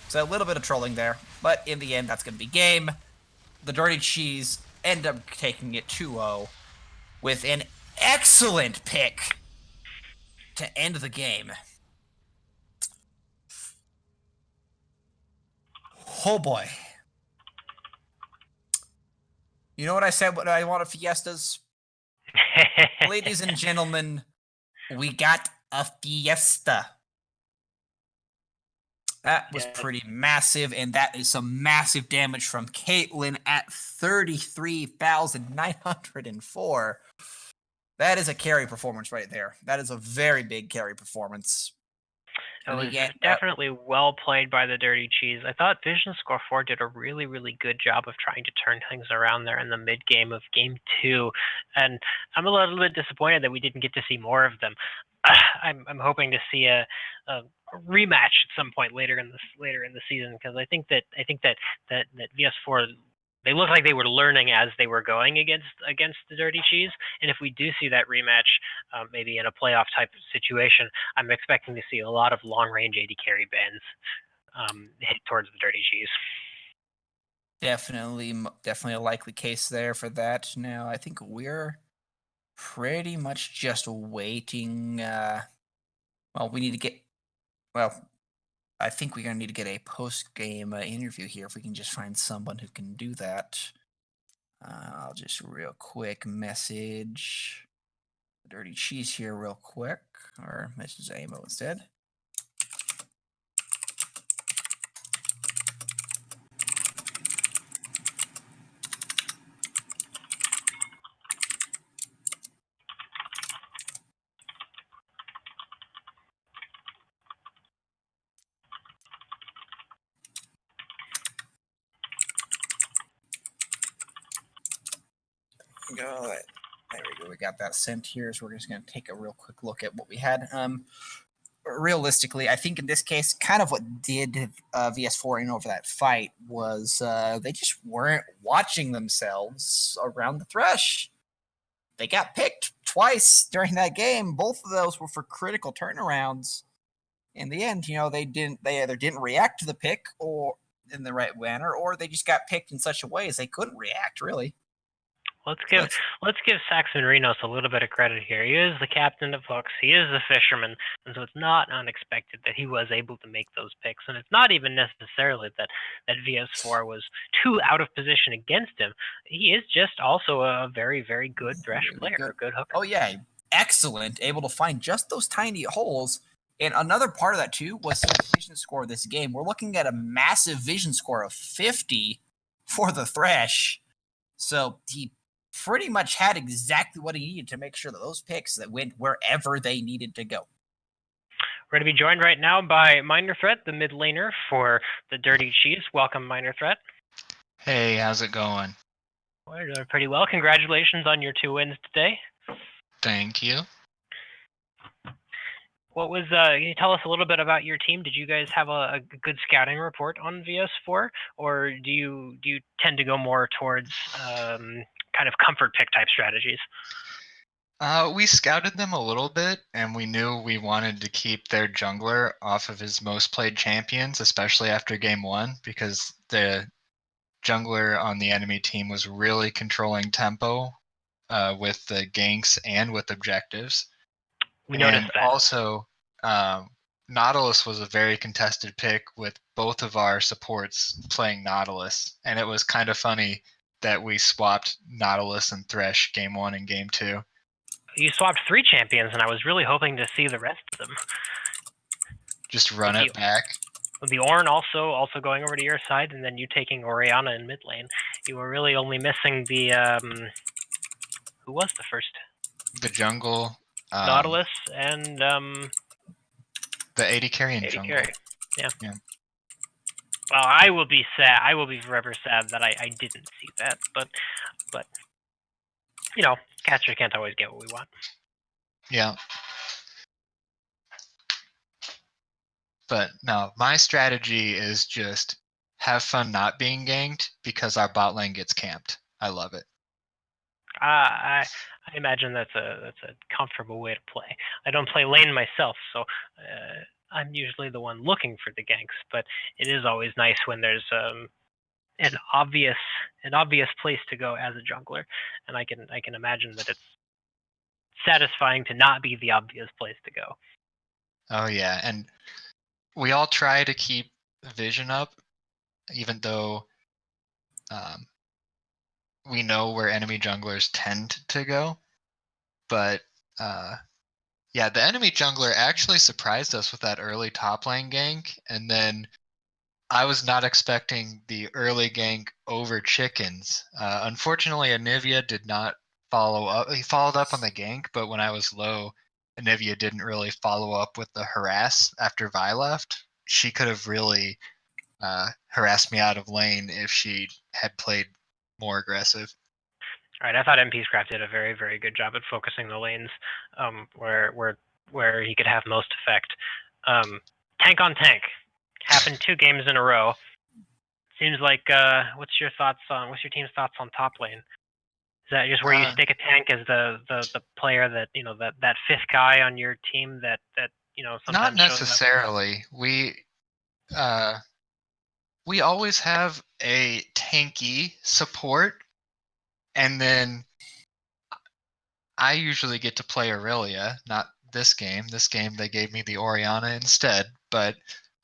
So a little bit of trolling there, but in the end, that's going to be game. The Dirty Cheese end up taking it 2-0 with an excellent pick to end the game. Oh boy. You know what I said? What I wanted Fiestas? Ladies and gentlemen, we got a Fiesta. That was pretty massive, and that is some massive damage from Caitlyn at 33,904. That is a carry performance right there. That is a very big carry performance. It was definitely well played by the Dirty Cheese. I thought Vision Score 4 did a really, really good job of trying to turn things around there in the mid-game of Game 2. And I'm a little bit disappointed that we didn't get to see more of them. I'm hoping to see a rematch at some point later in the season, because I think that VS4, they look like they were learning as they were going against the Dirty Cheese. And if we do see that rematch, maybe in a playoff type of situation, I'm expecting to see a lot of long range AD carry bans hit towards the Dirty Cheese. Definitely a likely case there for that. Now, I think we're pretty much just waiting. Well, we need to get. Well, I think we're gonna need to get a post-game interview here if we can just find someone who can do that. I'll just real quick message Dirty Cheese here real quick, or message Amo instead. Got it. There we go. We got that sent here. So we're just going to take a real quick look at what we had. Realistically, I think in this case, kind of what did VS4 in over that fight was they just weren't watching themselves around the Thresh. They got picked twice during that game. Both of those were for critical turnarounds. In the end, they either didn't react to the pick or in the right manner, or they just got picked in such a way as they couldn't react, really. Let's give Saxon Renos a little bit of credit here. He is the captain of Hooks. He is the fisherman, and so it's not unexpected that he was able to make those picks. And it's not even necessarily that VS4 was too out of position against him. He is just also a very, very good Thresh player, a good hooker. Oh yeah, excellent. Able to find just those tiny holes. And another part of that too was the vision score of this game. We're looking at a massive vision score of 50 for the Thresh. So he pretty much had exactly what he needed to make sure that those picks that went wherever they needed to go. We're going to be joined right now by Minor Threat, the mid laner for the Dirty Cheese. Welcome, Minor Threat. Hey, how's it going? We're doing pretty well. Congratulations on your 2 wins today. Thank you. What was? Can you tell us a little bit about your team? Did you guys have a good scouting report on VS4, or do you tend to go more towards kind of comfort pick type strategies? We scouted them a little bit, and we knew we wanted to keep their jungler off of his most played champions, especially after game 1, because the jungler on the enemy team was really controlling tempo with the ganks and with objectives. We noticed that. Also, Nautilus was a very contested pick with both of our supports playing Nautilus, and it was kind of funny that we swapped Nautilus and Thresh game 1 and game 2. You swapped 3 champions, and I was really hoping to see the rest of them. Just run it back. With the Ornn also going over to your side, and then you taking Orianna in mid lane. You were really only missing the who was the first? The jungle. Nautilus and the AD carry and jungle. Yeah. Well, I will be sad. I will be forever sad that I didn't see that. But catcher can't always get what we want. Yeah. But no, my strategy is just have fun not being ganked because our bot lane gets camped. I love it. I imagine that's a comfortable way to play. I don't play lane myself, so I'm usually the one looking for the ganks. But it is always nice when there's an obvious place to go as a jungler, and I can imagine that it's satisfying to not be the obvious place to go. Oh yeah, and we all try to keep vision up, even though we know where enemy junglers tend to go. But yeah, the enemy jungler actually surprised us with that early top lane gank, and then I was not expecting the early gank over chickens. Unfortunately, Anivia did not follow up. He followed up on the gank, but when I was low, Anivia didn't really follow up with the harass after Vi left. She could have really harassed me out of lane if she had played more aggressive. All right, I thought MPscraft did a very, very good job at focusing the lanes where he could have most effect. Tank on tank happened 2 games in a row. Seems like what's your team's thoughts on top lane? Is that just where you stick a tank as the player that that 5th guy on your team that sometimes not necessarily. We always have a tanky support, and then I usually get to play Aurelia. Not this game. This game they gave me the Orianna instead. But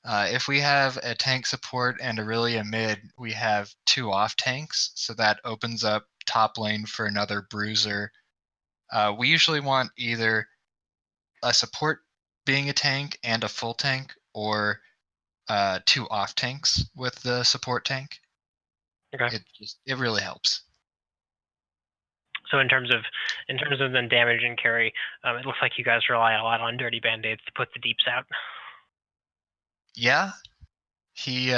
if we have a tank support and Aurelia mid, we have 2 off tanks, so that opens up top lane for another bruiser. We usually want either a support being a tank and a full tank, or 2 off tanks with the support tank. Okay. It really helps. So in terms of then damage and carry, it looks like you guys rely a lot on Dirty Band-Aids to put the deeps out. Yeah, he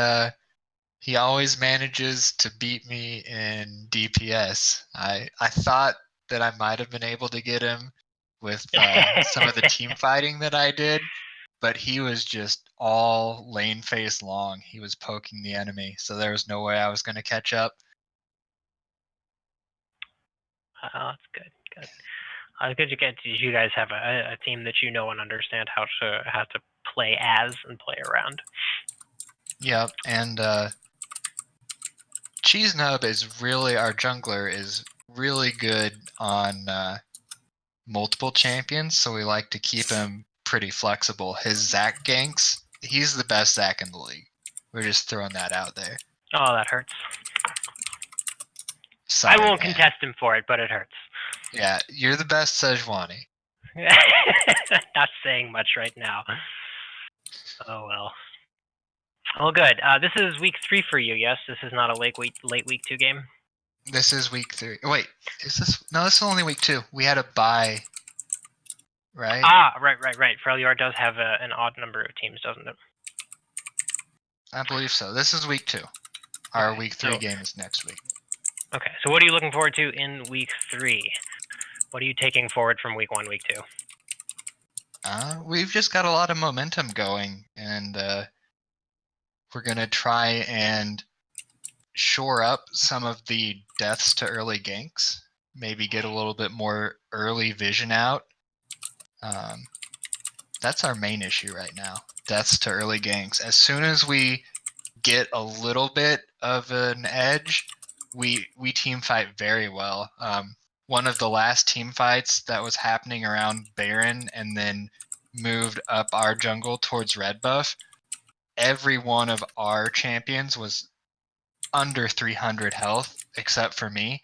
always manages to beat me in DPS. I thought that I might have been able to get him with some of the team fighting that I did, but he was just all lane face long. He was poking the enemy, so there was no way I was going to catch up. That's good. Good. Good you guys have a team that you know and understand how to play as and play around. Yep, and Cheese Nub is really, our jungler is really good on multiple champions, so we like to keep him pretty flexible. His Zac ganks, he's the best Zac in the league. We're just throwing that out there. Oh, that hurts. Sorry, I won't man. contest him for it, but it hurts. Yeah, you're the best Sejuani. Not saying much right now. Oh well. Well, good. This is week 3 for you. Yes, this is not a late week 2 game. This is week 3. Wait, is this? No, this is only week 2. We had a bye, right? Right. Freljord does have an odd number of teams, doesn't it? I believe so. This is week 2. Our Okay, week 3 game is next week. Okay, so what are you looking forward to in week 3? What are you taking forward from week 1, week 2? We've just got a lot of momentum going, and we're going to try and shore up some of the deaths to early ganks. Maybe get a little bit more early vision out. That's our main issue right now. Deaths to early ganks. As soon as we get a little bit of an edge, we team fight very well. One of the last team fights that was happening around Baron and then moved up our jungle towards red buff, every one of our champions was under 300 health except for me,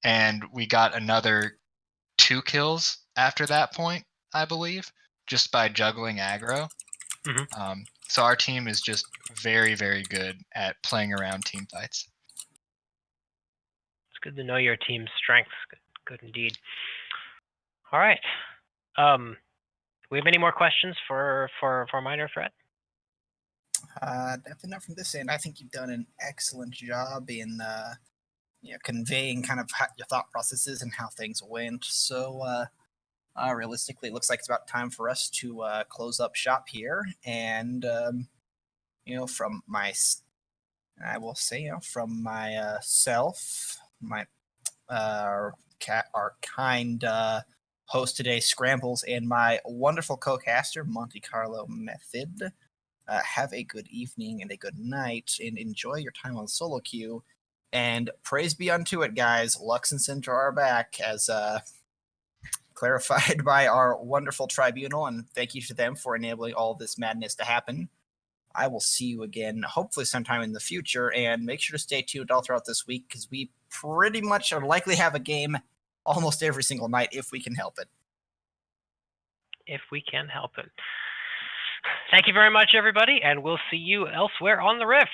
and we got another 2 kills after that point, I believe, just by juggling aggro. Mm-hmm. So our team is just very, very good at playing around team fights. It's good to know your team's strengths. Good indeed. All right. We have any more questions for Minor Threat? Definitely not from this end. I think you've done an excellent job in conveying kind of your thought processes and how things went. So realistically, it looks like it's about time for us to close up shop here. And from my, I will say, from myself, my our kind host today, Scrambles, and my wonderful co-caster, Monte Carlo Method. Have a good evening and a good night, and enjoy your time on solo queue. And praise be unto it, guys. Lux and Syndra are back, as clarified by our wonderful tribunal, and thank you to them for enabling all this madness to happen. I will see you again, hopefully sometime in the future, and make sure to stay tuned all throughout this week, because we pretty much are likely have a game almost every single night if we can help it. If we can help it. Thank you very much, everybody, and we'll see you elsewhere on the Rift.